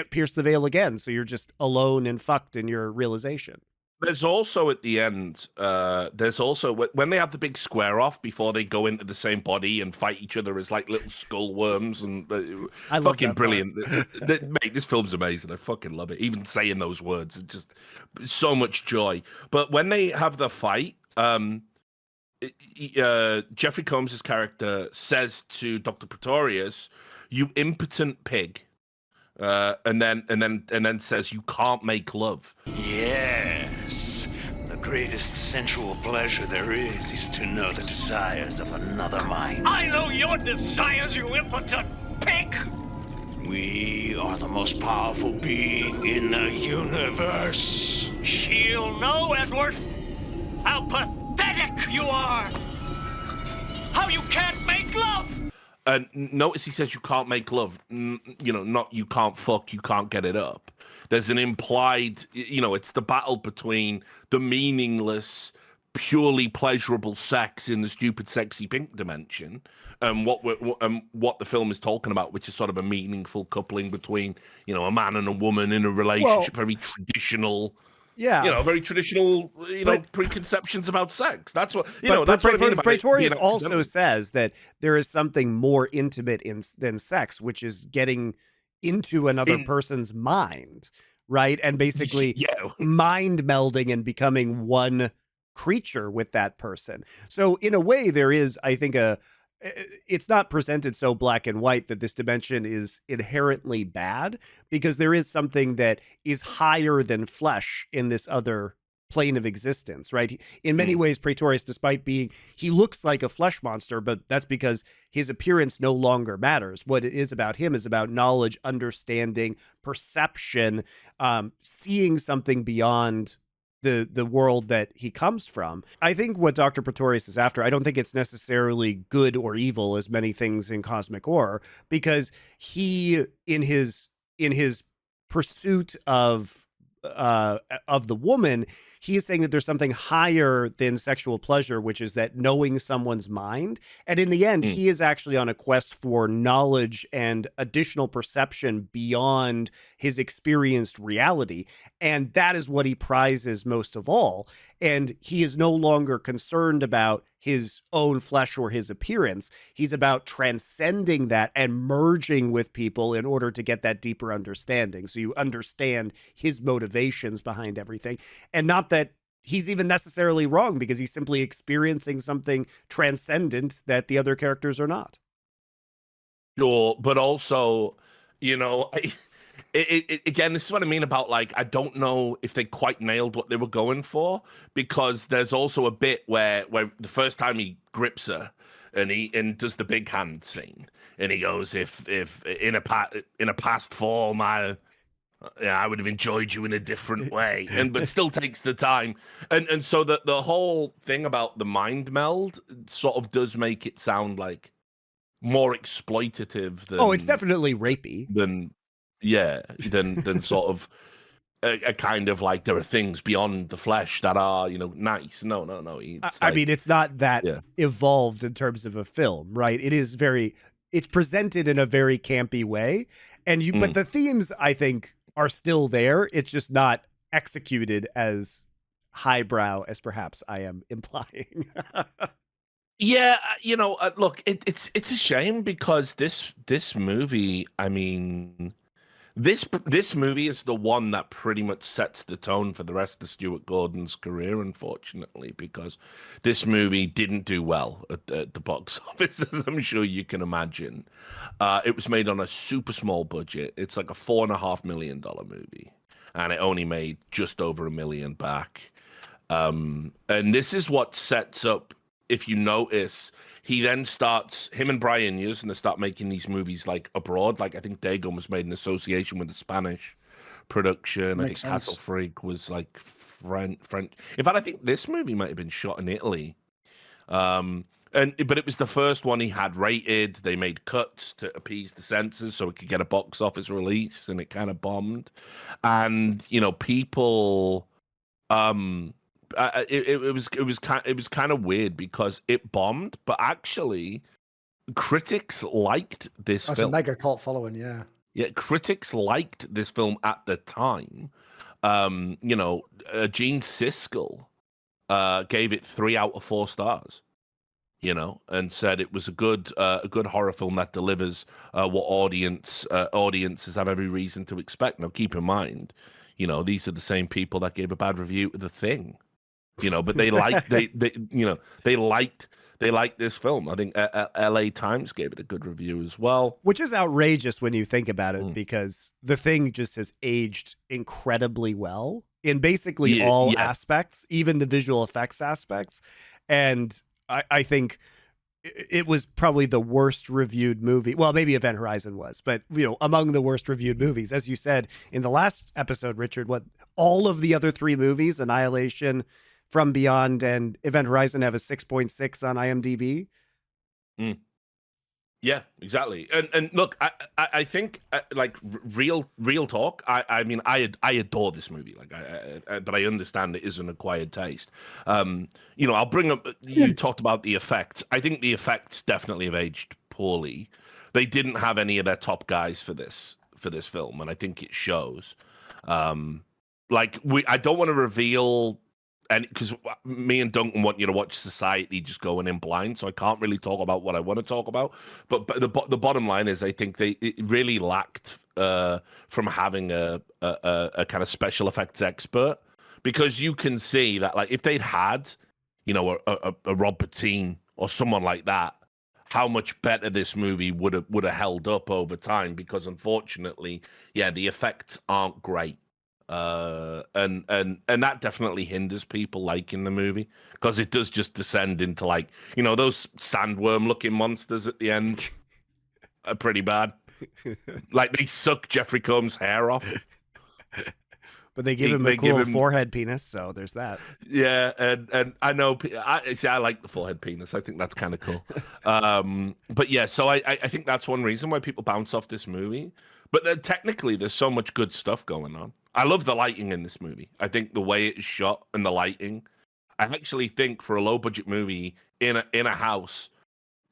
B: pierce the veil again, so you're just alone and fucked in your realization.
C: There's also at the end, there's also when they have the big square off before they go into the same body and fight each other as like little skull worms, and
B: I
C: fucking brilliant. Mate, this film's amazing. I fucking love it. Even saying those words, it's just so much joy. But when they have the fight, Jeffrey Combs' character says to Dr. Pretorius, "You impotent pig." And then says, "You can't make love."
D: Yes. The greatest sensual pleasure there is to know the desires of another mind. I know your desires, you impotent pig! We are the most powerful being in the universe. She'll know, Edward, how pathetic you are! How you can't make love!
C: And notice he says you can't make love, you know, not you can't fuck, you can't get it up. There's an implied, you know, it's the battle between the meaningless, purely pleasurable sex in the stupid, sexy pink dimension, and what the film is talking about, which is sort of a meaningful coupling between, you know, a man and a woman in a relationship, very traditional.
B: Yeah,
C: You know, very traditional,
B: but,
C: preconceptions about sex. That's what,
B: but
C: that's what I mean about it
B: Praetorius
C: being
B: also
C: accidental.
B: says that there is something more intimate than sex, which is getting into another person's mind, right? And basically
C: Yeah.
B: mind melding and becoming one creature with that person. So in a way, there is, I think, it's not presented so black and white that this dimension is inherently bad, because there is something that is higher than flesh in this other plane of existence, right? In many ways, Praetorius, despite being, he looks like a flesh monster, but that's because his appearance no longer matters. What it is about him is about knowledge, understanding, perception, seeing something beyond the world that he comes from. I think what Dr. Praetorius is after, I don't think it's necessarily good or evil as many things in cosmic horror, because he, in his pursuit of the woman, he is saying that there's something higher than sexual pleasure, which is that knowing someone's mind. And in the end, he is actually on a quest for knowledge and additional perception beyond his experienced reality. And that is what he prizes most of all. And he is no longer concerned about his own flesh or his appearance. He's about transcending that and merging with people in order to get that deeper understanding. So you understand his motivations behind everything. And not that he's even necessarily wrong, because he's simply experiencing something transcendent that the other characters are not.
C: Sure, but also, again, this is what I mean about, like, I don't know if they quite nailed what they were going for, because there's also a bit where the first time he grips her and does the big hand scene, and he goes, if in a past form I would have enjoyed you in a different way, but still takes the time, and so the whole thing about the mind meld sort of does make it sound like more exploitative than,
B: it's definitely rapey,
C: than sort of a kind of like, there are things beyond the flesh that are, nice. No.
B: I mean, it's not that evolved in terms of a film, right? It's presented in a very campy way, but the themes, I think, are still there. It's just not executed as highbrow as perhaps I am implying.
C: Yeah, look, it's a shame, because this movie, I mean, this movie is the one that pretty much sets the tone for the rest of Stuart Gordon's career, unfortunately, because this movie didn't do well at the box office, as I'm sure you can imagine. It was made on a super small budget. It's like a $4.5 million movie, and it only made just over $1 million back. And this is what sets up, if you notice, he then starts, him and Brian Yuzna start making these movies like abroad. Like, I think Dagon was made in association with the Spanish production.
A: Makes
C: I think
A: sense.
C: Castle Freak was like French. In fact, I think this movie might have been shot in Italy. But it was the first one he had rated. They made cuts to appease the censors so it could get a box office release, and it kind of bombed. And people, it was kind of weird, because it bombed, but actually critics liked this
A: That's
C: film.
A: a mega cult following, yeah.
C: Yeah, critics liked this film at the time. Gene Siskel gave it 3 out of 4 stars. And said it was a good horror film that delivers what audiences have every reason to expect. Now, keep in mind, these are the same people that gave a bad review to The Thing. But they liked they liked this film. I think LA Times gave it a good review as well,
B: which is outrageous when you think about it, because The Thing just has aged incredibly well in basically all aspects, even the visual effects aspects. And I think it was probably the worst reviewed movie. Well, maybe Event Horizon was, but among the worst reviewed movies, as you said in the last episode, Richard. What all of the other 3 movies, Annihilation, From Beyond, and Event Horizon, have a 6.6 on IMDb.
C: Yeah, exactly. And look, I think like real talk. I mean, I adore this movie. Like but I understand it is an acquired taste. I'll bring up. You talked about the effects. I think the effects definitely have aged poorly. They didn't have any of their top guys for this film, and I think it shows. I don't want to reveal. And because me and Duncan want you to watch Society just going in blind, so I can't really talk about what I want to talk about. But the bottom line is, I think it really lacked from having a kind of special effects expert, because you can see that, like, if they'd had, a Rob Bottin or someone like that, how much better this movie would have held up over time. Because unfortunately, yeah, the effects aren't great. And that definitely hinders people liking the movie, because it does just descend into, like, those sandworm looking monsters at the end are pretty bad. Like, they suck Jeffrey Combs' hair off,
B: but they give him a cool forehead penis, so there's that.
C: Yeah, and I know I like the forehead penis. I think that's kind of cool. But yeah, so I think that's one reason why people bounce off this movie. But technically, there's so much good stuff going on. I love the lighting in this movie. I think the way it is shot and the lighting. I actually think for a low budget movie in a house,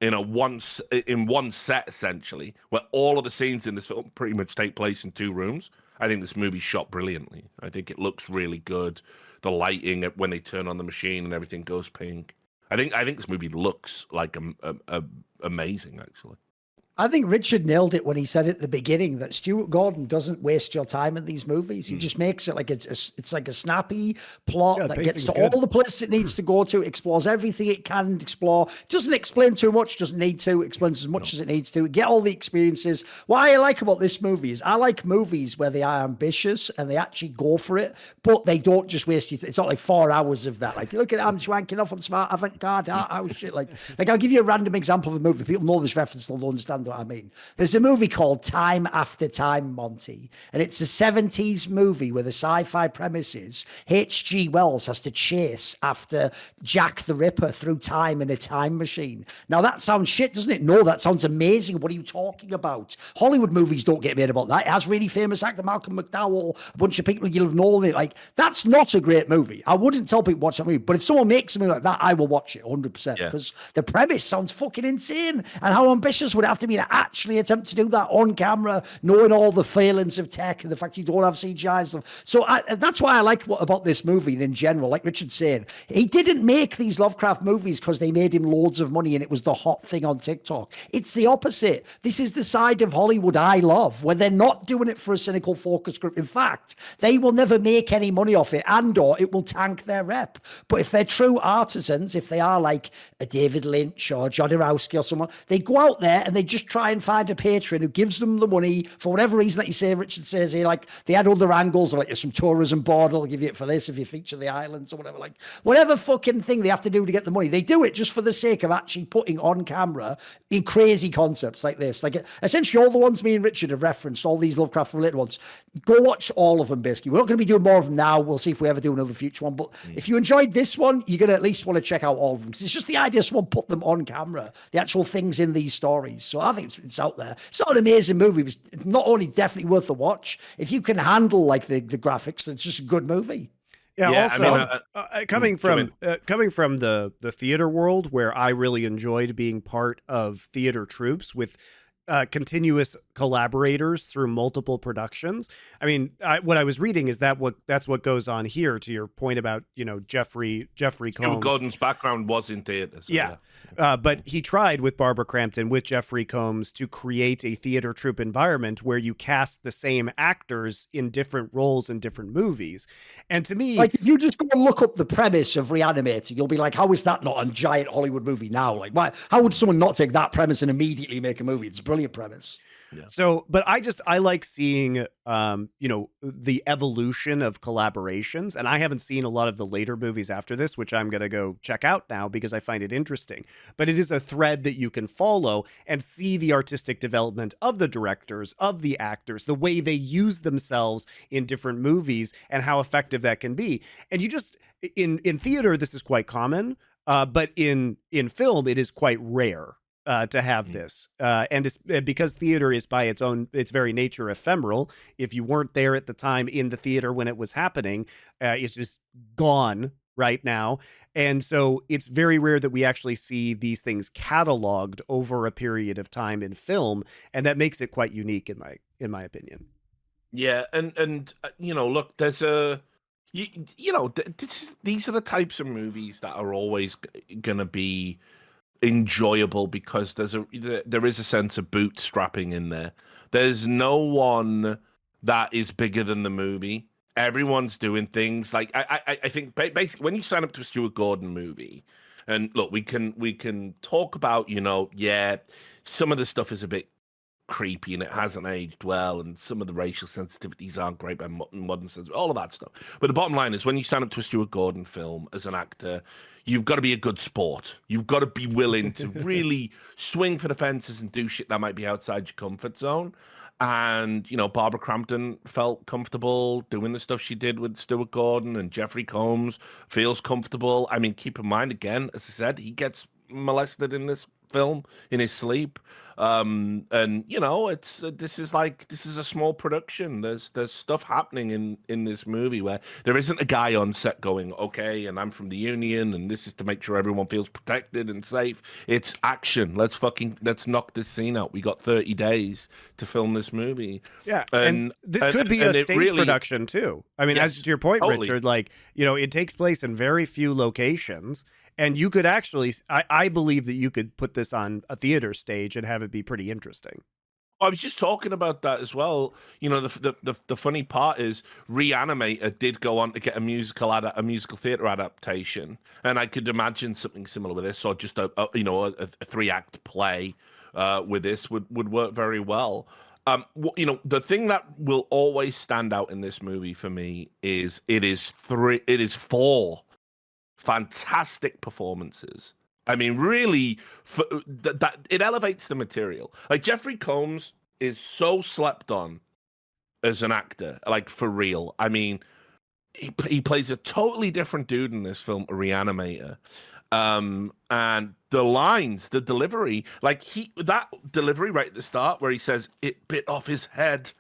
C: in one set essentially, where all of the scenes in this film pretty much take place in 2 rooms, I think this movie's shot brilliantly. I think it looks really good. The lighting when they turn on the machine and everything goes pink. I think this movie looks like amazing, actually.
A: I think Richard nailed it when he said at the beginning that Stuart Gordon doesn't waste your time in these movies. He just makes it like it's like a snappy plot that gets to all the places it needs to go to, explores everything it can explore, doesn't explain too much, doesn't need to, explains as much as it needs to, get all the experiences. What I like about this movie is I like movies where they are ambitious and they actually go for it, but they don't just waste it. It's not like 4 hours of that. Like, look at I'm swanking off on smart avant-garde art house shit. Like I'll give you a random example of a movie. People know this reference, they'll understand what I mean. There's a movie called Time After Time, Monty, and it's a 70s movie where the sci-fi premise is H.G. Wells has to chase after Jack the Ripper through time in a time machine. Now that sounds shit, doesn't it? No, that sounds amazing. What are you talking about? Hollywood movies don't get made about that. It has really famous actor Malcolm McDowell, a bunch of people you'll have known it. Like, that's not a great movie. I wouldn't tell people to watch that movie, but if someone makes a movie like that, I will watch it 100%, because the premise sounds fucking insane. And how ambitious would it have to be to actually attempt to do that on camera, knowing all the failings of tech and the fact you don't have CGI and stuff. So that's why I like about this movie in general. Like Richard's saying, he didn't make these Lovecraft movies because they made him loads of money and it was the hot thing on TikTok. It's the opposite. This is the side of Hollywood I love, where they're not doing it for a cynical focus group. In fact, they will never make any money off it, and or it will tank their rep. But if they're true artisans, if they are like a David Lynch or Jodorowsky or someone, they go out there and they just try and find a patron who gives them the money for whatever reason. Like you say, Richard says here, like they had other angles, or like there's some tourism board will give you it for this if you feature the islands or whatever. Like whatever fucking thing they have to do to get the money, they do it just for the sake of actually putting on camera in crazy concepts like this. Like essentially all the ones me and Richard have referenced, all these Lovecraft related ones, go watch all of them. Basically, we're not going to be doing more of them now. We'll see if we ever do another future one. But if you enjoyed this one, you're going to at least want to check out all of them, because it's just the idea someone put them on camera, the actual things in these stories. So I think it's out there. It's not an amazing movie, but it's not only definitely worth a watch. If you can handle like the graphics, it's just a good movie.
B: Yeah. Also, I mean, coming from the theater world, where I really enjoyed being part of theater troupes with continuous collaborators through multiple productions. I mean, what I was reading is that's what goes on here. To your point about Jeffrey Combs.
C: Stuart Gordon's background was in theater. So yeah.
B: But he tried with Barbara Crampton, with Jeffrey Combs, to create a theater troupe environment where you cast the same actors in different roles in different movies. And to me,
A: like, if you just go and look up the premise of Reanimator, you'll be like, how is that not a giant Hollywood movie now? Like, why? How would someone not take that premise and immediately make a movie? It's a brilliant premise.
C: Yeah.
B: So, but I like seeing, the evolution of collaborations, and I haven't seen a lot of the later movies after this, which I'm going to go check out now because I find it interesting. But it is a thread that you can follow and see the artistic development of the directors, of the actors, the way they use themselves in different movies and how effective that can be. And you just, in theater, this is quite common, but in film, it is quite rare. to have this, and it's because theater is by its very nature ephemeral. If you weren't there at the time in the theater when it was happening, it's just gone right now. And so it's very rare that we actually see these things cataloged over a period of time in film, and that makes it quite unique in my opinion.
C: Yeah, and look, there's these are the types of movies that are always going to be enjoyable because there is a sense of bootstrapping in there. There's no one that is bigger than the movie. Everyone's doing things like I think basically when you sign up to a Stuart Gordon movie, and look, we can talk about some of the stuff is a bit creepy and it hasn't aged well, and some of the racial sensitivities aren't great by modern sense, all of that stuff. But the bottom line is, when you sign up to a Stuart Gordon film as an actor, you've got to be a good sport. You've got to be willing to really swing for the fences and do shit that might be outside your comfort zone. And Barbara Crampton felt comfortable doing the stuff she did with Stuart Gordon, and Jeffrey Combs feels comfortable. I mean, keep in mind, again, as I said, he gets molested in this film in his sleep. And this is a small production. There's stuff happening in this movie where there isn't a guy on set going, okay, and I'm from the union and this is to make sure everyone feels protected and safe. It's action. Let's knock this scene out. We got 30 days to film this movie.
B: Yeah, and this could be a stage production too. I mean,
C: yes,
B: as to your point,
C: totally.
B: Richard, it takes place in very few locations. And you could actually, I believe that you could put this on a theater stage and have it be pretty interesting.
C: I was just talking about that as well. The funny part is Reanimator did go on to get a musical theater adaptation, and I could imagine something similar with this, or just a 3-act play with this would work very well. The thing that will always stand out in this movie for me is it is 4 fantastic performances. I mean, really, that it elevates the material. Like, Jeffrey Combs is so slept on as an actor, like, for real. I mean, he plays a totally different dude in this film, Reanimator. And the lines, the delivery, that delivery right at the start where he says, "It bit off his head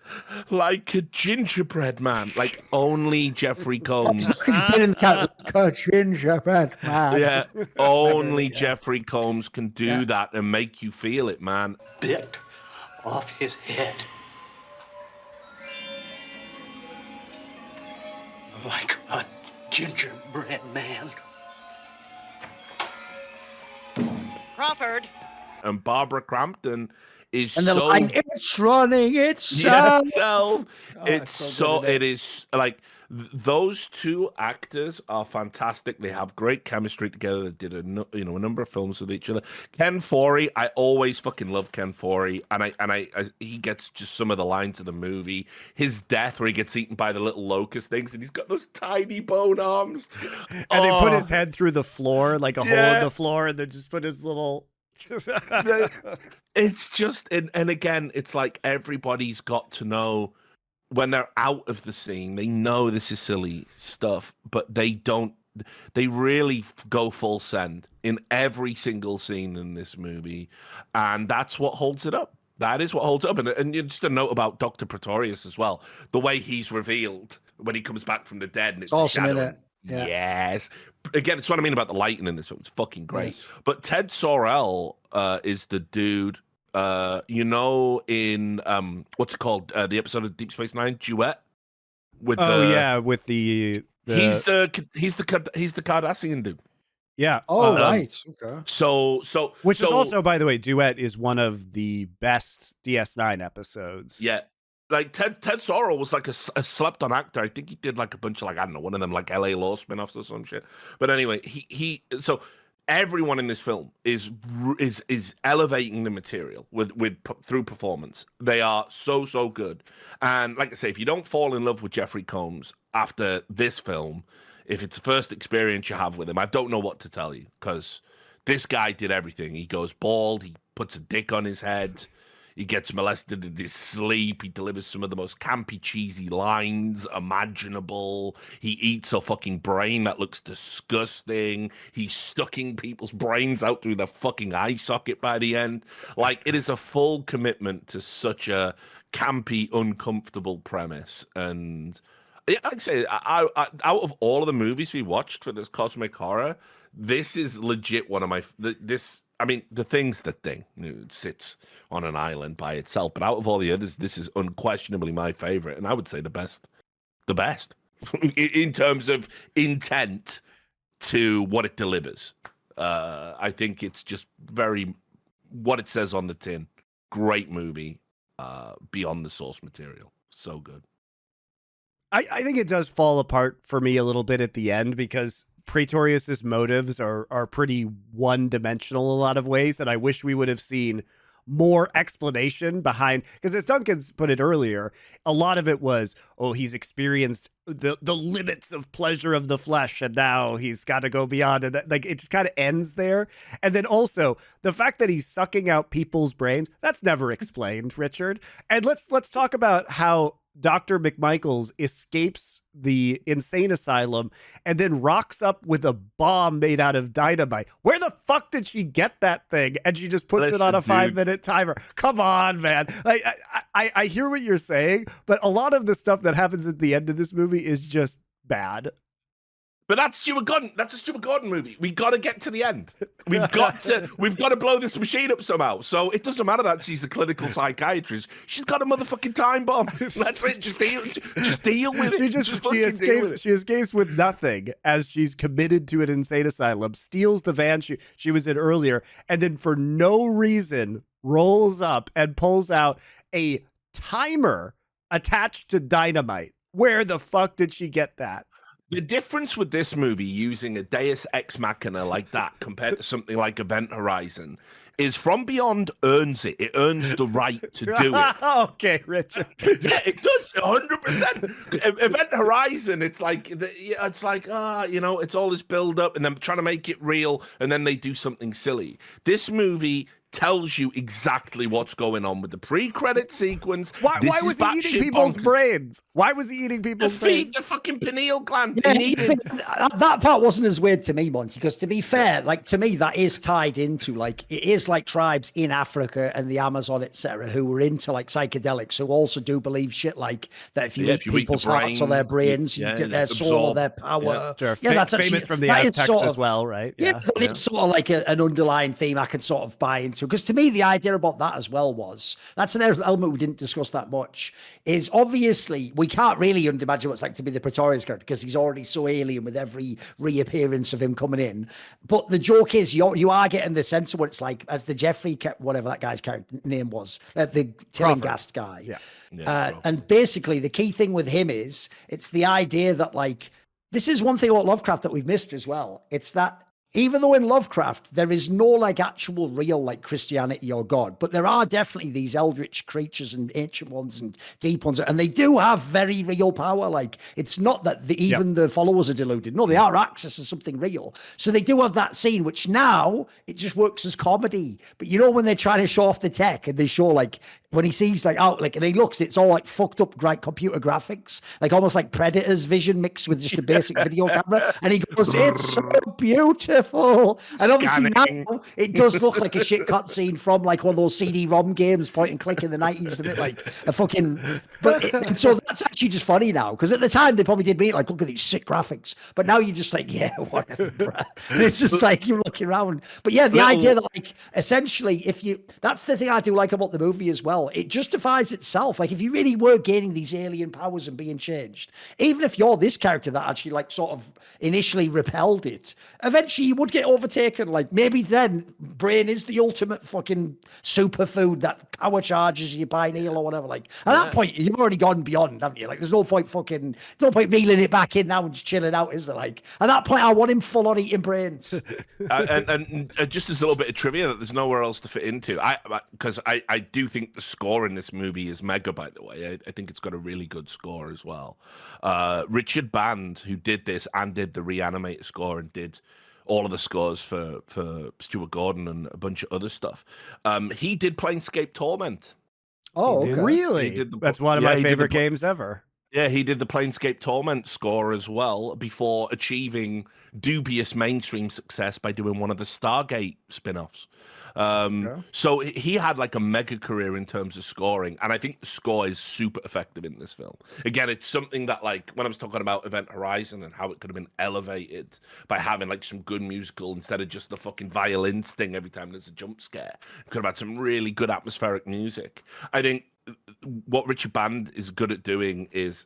C: like a gingerbread man," like only Jeffrey Combs.
A: Like a gingerbread man.
C: Yeah, only Jeffrey Combs can do that and make you feel it, man.
D: Bit off his head. Like a gingerbread man.
F: Crawford.
C: And Barbara Crampton is
A: and the
C: so...
A: line, "It's running itself."
C: It is like those two actors are fantastic. They have great chemistry together. They did a number of films with each other. Ken Foree, I always fucking love Ken Foree, and he gets just some of the lines of the movie. His death, where he gets eaten by the little locust things, and he's got those tiny bone arms,
B: and they put his head through the floor, like a hole in the floor, and then just put his little.
C: It's just, and again, it's like everybody's got to know. When they're out of the scene, they know this is silly stuff, but they really go full send in every single scene in this movie. And that's what holds it up. That is what holds it up. And just a note about Dr. Pretorius as well. The way he's revealed when he comes back from the dead. And it's
A: awesome, isn't it? Yeah.
C: Yes. Again, it's what I mean about the lighting in this film. It's fucking great. Yes. But Ted Sorrell is the dude. In what's it called? The episode of Deep Space Nine, Duet.
B: With the
C: he's the Cardassian dude.
B: Yeah.
A: Oh, right. Okay.
B: Which is also, by the way, Duet is one of the best DS9 episodes.
C: Yeah. Like Ted Sorrell was like a slept-on actor. I think he did like a bunch of one of them like LA Law spin-offs or some shit. But anyway, so everyone in this film is elevating the material through performance. They are so good. And like I say, if you don't fall in love with Jeffrey Combs after this film, if it's the first experience you have with him, I don't know what to tell you, because this guy did everything. He goes bald. He puts a dick on his head. He gets molested in his sleep. He delivers some of the most campy, cheesy lines imaginable. He eats a fucking brain that looks disgusting. He's sucking people's brains out through the fucking eye socket by the end. Like, it is a full commitment to such a campy, uncomfortable premise. And yeah, like I say, out of all of the movies we watched for this cosmic horror, this is legit one of my The Thing's the thing. It sits on an island by itself, but out of all the others, this is unquestionably my favorite, and I would say the best in terms of intent to what it delivers. I think it's just very what it says on the tin. Great movie, beyond the source material. So good.
B: I think it does fall apart for me a little bit at the end because Praetorius's motives are pretty one-dimensional in a lot of ways, and I wish we would have seen more explanation behind, because as Duncan's put it earlier, a lot of it was, oh, he's experienced the limits of pleasure of the flesh, and now he's got to go beyond, and that, like, it just kind of ends there. And then also the fact that he's sucking out people's brains, that's never explained, Richard. And let's talk about how Dr. McMichaels escapes the insane asylum and then rocks up with a bomb made out of dynamite. Where the fuck did she get that thing? And she just puts it on a 5-minute timer. Come on, man. Like, I hear what you're saying, but a lot of the stuff that happens at the end of this movie is just bad.
C: But that's Stuart Gordon. That's a Stuart Gordon movie. We got to get to the end. We've got to blow this machine up somehow. So it doesn't matter that she's a clinical psychiatrist. She's got a motherfucking time bomb. That's it. Just deal with it.
B: She escapes with nothing as she's committed to an insane asylum, steals the van she was in earlier, and then for no reason rolls up and pulls out a timer attached to dynamite. Where the fuck did she get that?
C: The difference with this movie using a Deus Ex Machina like that compared to something like Event Horizon is From Beyond earns it. It earns the right to do it.
B: Okay, Richard.
C: Yeah, it does, 100%. Event Horizon, it's like, it's all this build up and then trying to make it real, and then they do something silly. This movie tells you exactly what's going on with the pre-credit sequence.
B: Why was he eating people's brains? Why was he eating people's brains?
C: Feed the fucking pineal gland.
A: Yeah, that part wasn't as weird to me, Monty, because to be fair, like, to me, that is tied into, like, it is like tribes in Africa and the Amazon, etc., who were into, like, psychedelics, who also do believe shit like that if you eat people's hearts or their brains, you get their soul or their power.
B: Sure.
A: Yeah, that's
B: famous
A: actually,
B: from the Aztecs as well, right?
A: Yeah, it's sort of like an underlying theme I could sort of buy into. Because to me, the idea about that as well was, that's an element we didn't discuss that much, is obviously we can't really imagine what it's like to be the Praetorius character because he's already so alien with every reappearance of him coming in. But the joke is you are getting the sense of what it's like as the Jeffrey, whatever that guy's character name was, the Tillinghast guy. Yeah. And basically the key thing with him is it's the idea that, like, this is one thing about Lovecraft that we've missed as well. It's that even though in Lovecraft, there is no, like, actual real, like, Christianity or God, but there are definitely these eldritch creatures and ancient ones and deep ones, and they do have very real power. Like, it's not that even the followers are deluded. No, they are access to something real. So they do have that scene, which now it just works as comedy. But you know, when they're trying to show off the tech and they show, like, when he sees, like, out, like, and he looks, it's all like fucked up, great computer graphics, like almost like Predator's vision mixed with just a basic video camera. And he goes, "It's so beautiful." And obviously now it does look like a shit cutscene from, like, one of those CD-ROM games, point and click in the 90s, isn't it? Like a fucking, and so that's actually just funny now, because at the time they probably did mean, like, look at these sick graphics, but now you're just like, yeah, whatever, bruh. And it's just like, you're looking around. But yeah, the idea that, like, essentially, that's the thing I do like about the movie as well. It justifies itself. Like, if you really were gaining these alien powers and being changed, even if you're this character that actually, like, sort of initially repelled it, eventually you would get overtaken. Like, maybe then brain is the ultimate fucking superfood that power charges your pineal or whatever. Like, at that point, you've already gone beyond, haven't you? Like, there's no point reeling it back in now and just chilling out, is there? Like, at that point, I want him full on eating brains.
C: and just as a little bit of trivia that there's nowhere else to fit into, because I do think the score in this movie is mega, by the way. I think it's got a really good score as well. Richard Band, who did this and did the Reanimator score and did all of the scores for Stuart Gordon and a bunch of other stuff. He did Planescape Torment.
A: Oh,
C: He did-
A: okay.
B: Really?
C: he did the-
B: That's one of
C: yeah,
B: my
C: he did the
B: favorite
C: pl-
B: games ever.
C: Yeah, he did the Planescape Torment score as well before achieving dubious mainstream success by doing one of the Stargate spin-offs. So he had like a mega career in terms of scoring, and I think the score is super effective in this film. Again, it's something that, like, when I was talking about Event Horizon and how it could have been elevated by having like some good musical instead of just the fucking violin sting every time there's a jump scare. It could have had some really good atmospheric music. I think what Richard Band is good at doing is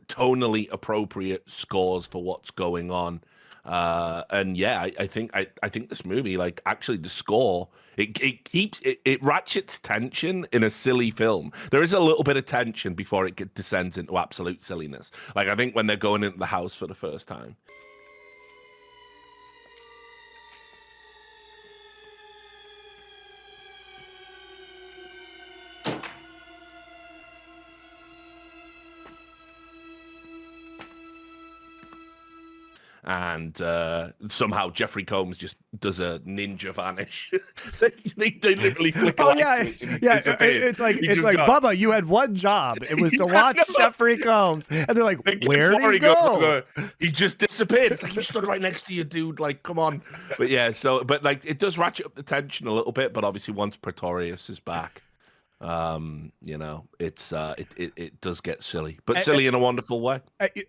C: tonally appropriate scores for what's going on. And yeah, I think this movie, like, actually the score, it ratchets tension in a silly film. There is a little bit of tension before it descends into absolute silliness. Like, I think when they're going into the house for the first time. And somehow Jeffrey Combs just does a ninja vanish. they literally flick a
B: Oh
C: light
B: yeah,
C: switch and he
B: yeah.
C: disappears.
B: It's like
C: He just got-
B: Bubba, you had one job. It was to
C: Yeah,
B: watch
C: I know.
B: Jeffrey Combs, and they're like,
C: And Ken
B: where did he
C: Foree goes,
B: go?
C: he just disappeared. It's like, you stood right next to you, dude. Like, come on. But yeah, but like, it does ratchet up the tension a little bit. But obviously, once Pretorius is back, you know, it does get silly, but silly in a wonderful way.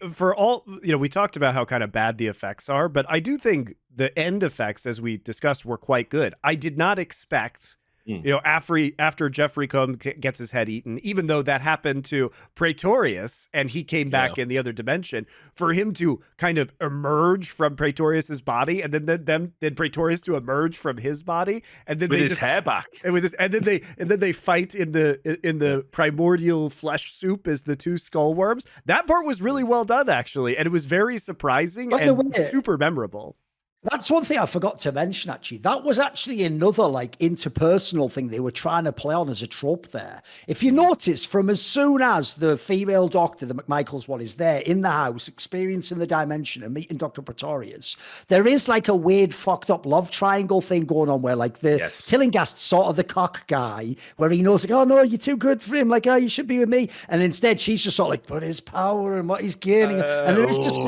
B: For all, you know, we talked about how kind of bad the effects are, but I do think the end effects, as we discussed, were quite good. I did not expect, you know, after Jeffrey Combs gets his head eaten, even though that happened to Praetorius and he came back in the other dimension, for him to kind of emerge from Praetorius's body, and then Praetorius to emerge from his body, and then
C: with his hair back,
B: and with this, and then they fight in the primordial flesh soup as the two skull worms. That part was really well done, actually, and it was very surprising and super memorable.
A: That's one thing I forgot to mention, actually. That was actually another, like, interpersonal thing they were trying to play on as a trope there. If you notice, from as soon as the female doctor, the McMichaels one, is there in the house, experiencing the dimension and meeting Dr. Pretorius, there is, like, a weird, fucked up love triangle thing going on where, like, the Tillinghast's sort of the cock guy, where he knows, like, oh, no, you're too good for him. Like, oh, you should be with me. And instead, she's just sort of like, but his power and what he's gaining. And there is just,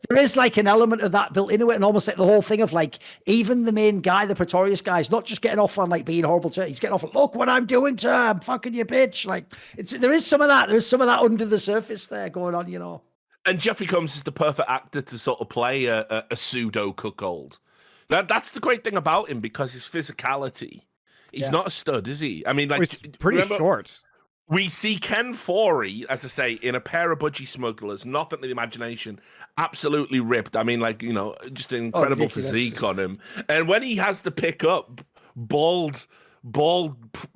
A: there is, like, an element of that built into it, and almost like the whole thing of, like, even the main guy, the Pretorius guy, is not just getting off on, like, being horrible to her. He's getting off on, look what I'm doing to her, I'm fucking you, bitch. Like, there is some of that. There's some of that under the surface there going on, you know.
C: And Jeffrey Combs is the perfect actor to sort of play a pseudo cuckold. That's the great thing about him, because his physicality. He's not a stud, is he? I mean, like,
B: it's pretty short.
C: We see Ken Foree, as I say, in a pair of budgie smugglers, nothing to the imagination, absolutely ripped. I mean, like, you know, just an incredible physique on him. And when he has to pick up bald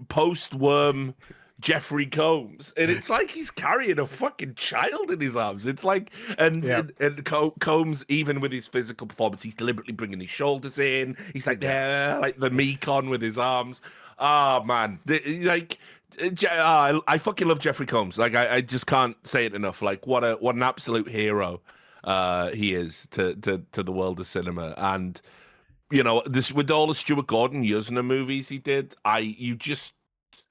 C: post-worm Jeffrey Combs, and it's like he's carrying a fucking child in his arms. It's like, and Combs, even with his physical performance, he's deliberately bringing his shoulders in. He's like there, like the Mekon with his arms. Oh, man. I fucking love Jeffrey Combs. Like, I just can't say it enough. Like, what an absolute hero he is to the world of cinema. And, you know, this, with all the Stuart Gordon Yuzna movies he did, you just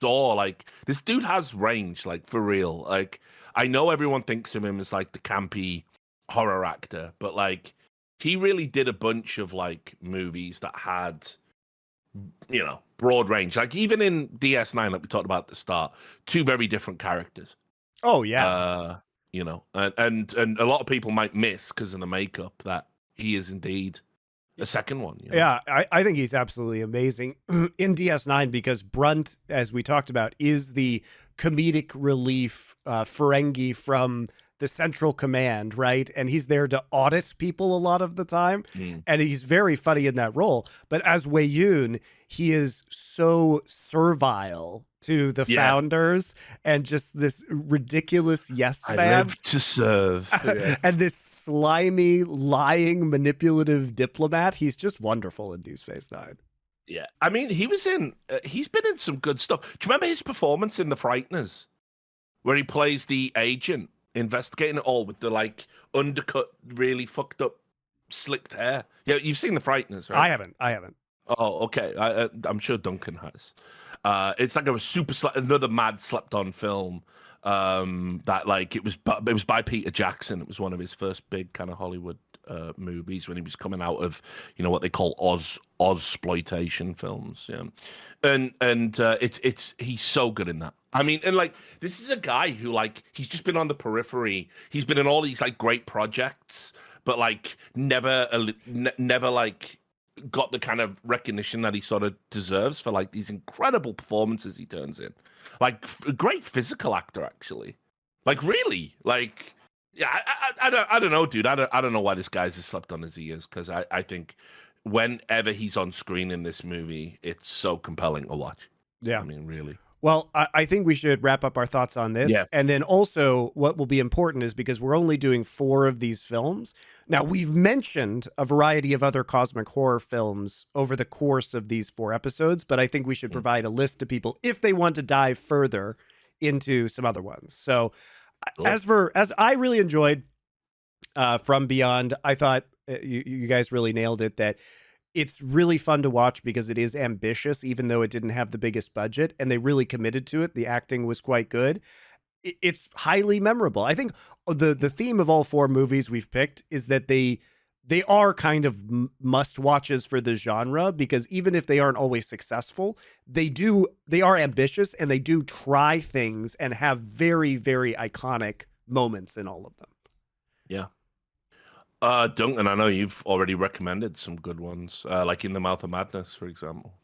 C: saw, like, this dude has range, like, for real. Like, I know everyone thinks of him as, like, the campy horror actor, but, like, he really did a bunch of, like, movies that had, you know, broad range. Like, even in DS9, like we talked about at the start, two very different characters.
B: Oh yeah.
C: You know, and a lot of people might miss because of the makeup that he is indeed a second one. You know?
B: Yeah, I think he's absolutely amazing in DS9, because Brunt, as we talked about, is the comedic relief Ferengi from the Central Command, right? And he's there to audit people a lot of the time. And he's very funny in that role. But as Wei Yun, he is so servile to the founders and just this ridiculous yes man.
C: I live to serve.
B: And this slimy, lying, manipulative diplomat. He's just wonderful in Deep Space Nine.
C: Yeah. I mean, he's been in some good stuff. Do you remember his performance in The Frighteners, where he plays the agent investigating it all with the, like, undercut, really fucked up, slicked hair? Yeah, you've seen The Frighteners, right?
B: I haven't.
C: Oh, okay. I'm sure Duncan has. It's like another mad slept-on film. That like it was by Peter Jackson. It was one of his first big kind of Hollywood movies when he was coming out of what they call Ozploitation films. Yeah, and it's he's so good in that. I mean, and like this is a guy who like he's just been on the periphery. He's been in all these like great projects, but like never like got the kind of recognition that he sort of deserves for like these incredible performances he turns in. Like a great physical actor, actually. Like really, like yeah. I don't know, dude. I don't know why this guy's as slept on as he is, because I think whenever he's on screen in this movie, it's so compelling to watch.
B: Yeah,
C: I mean, really.
B: Well, I think we should wrap up our thoughts on this.
C: Yeah.
B: And then also what will be important is because we're only doing 4 of these films. Now, we've mentioned a variety of other cosmic horror films over the course of these 4 episodes, but I think we should provide a list to people if they want to dive further into some other ones. So
C: Sure.
B: as I really enjoyed From Beyond, I thought you guys really nailed it, that it's really fun to watch because it is ambitious, even though it didn't have the biggest budget, and they really committed to it. The acting was quite good. It's highly memorable. I think the theme of all 4 movies we've picked is that they are kind of must watches for the genre, because even if they aren't always successful, they are ambitious and they do try things and have very, very iconic moments in all of them.
C: Yeah. Duncan, I know you've already recommended some good ones, like In the Mouth of Madness, for example.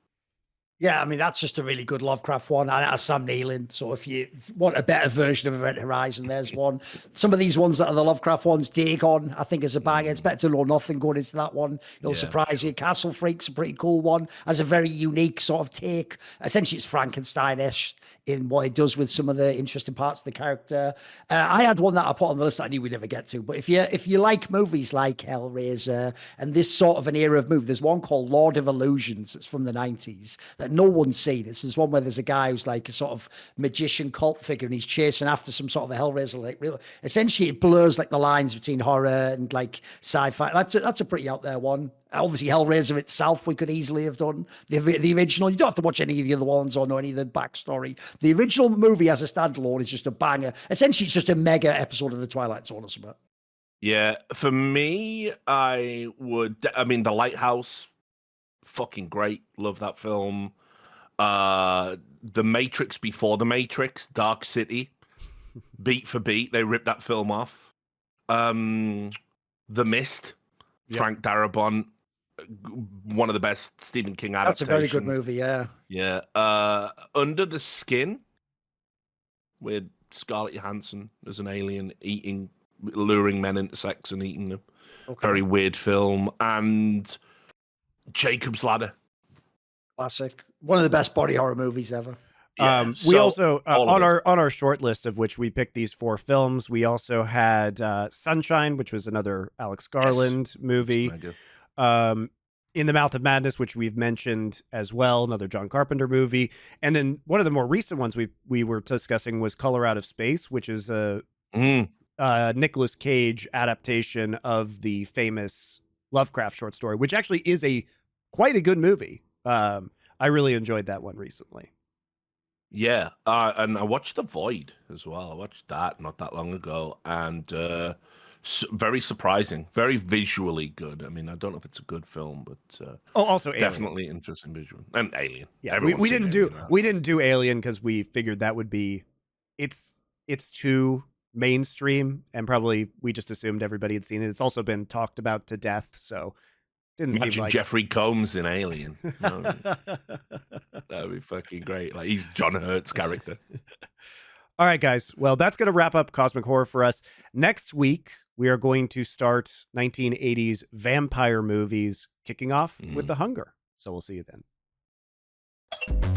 A: Yeah, I mean, that's just a really good Lovecraft one. And that's Sam Neill. So if you want a better version of Event Horizon, there's one. Some of these ones that are the Lovecraft ones, Dagon, I think is a banger. It's better to know nothing going into that one. It'll surprise you. Castle Freak's a pretty cool one. Has a very unique sort of take. Essentially, it's Frankenstein-ish in what it does with some of the interesting parts of the character. I had one that I put on the list that I knew we'd never get to. But if you like movies like Hellraiser and this sort of an era of movie, there's one called Lord of Illusions. It's from the 90s that no one's seen. It's this one where there's a guy who's like a sort of magician cult figure, and he's chasing after some sort of a Hellraiser. Like, really, essentially, it blurs like the lines between horror and like sci-fi. That's a pretty out there one. Obviously, Hellraiser itself, we could easily have done the original. You don't have to watch any of the other ones or know any of the backstory. The original movie as a standalone is just a banger. Essentially, it's just a mega episode of the Twilight Zone or something.
C: Yeah, for me, I mean, The Lighthouse, fucking great. Love that film. The Matrix before The Matrix, Dark City, beat for beat, they ripped that film off. The Mist, Frank Darabont, one of the best Stephen King adaptations.
A: That's a very good movie, yeah.
C: Yeah. Under the Skin, with Scarlett Johansson as an alien luring men into sex and eating them. Okay. Very weird film. And Jacob's Ladder.
A: Classic. One of the best body horror movies ever.
C: Yeah,
B: we also on our short list of which we picked these 4 films, we also had Sunshine, which was another Alex Garland movie. In the Mouth of Madness, which we've mentioned as well, another John Carpenter movie. And then one of the more recent ones we were discussing was Color Out of Space, which is a Nicolas Cage adaptation of the famous Lovecraft short story, which actually is quite a good movie. I really enjoyed that one recently.
C: Yeah, and I watched The Void as well. I watched that not that long ago, and very surprising, very visually good. I mean, I don't know if it's a good film, but
B: also
C: definitely interesting visual. And Alien.
B: Yeah, we didn't do Alien because we figured that would be it's too mainstream, and probably we just assumed everybody had seen it. It's also been talked about to death, so. Didn't
C: Imagine
B: seem like
C: Jeffrey Combs in Alien. That'd be fucking great. Like, he's John Hurt's character.
B: All right, guys. Well, that's going to wrap up Cosmic Horror for us. Next week, we are going to start 1980s vampire movies, kicking off with The Hunger. So we'll see you then.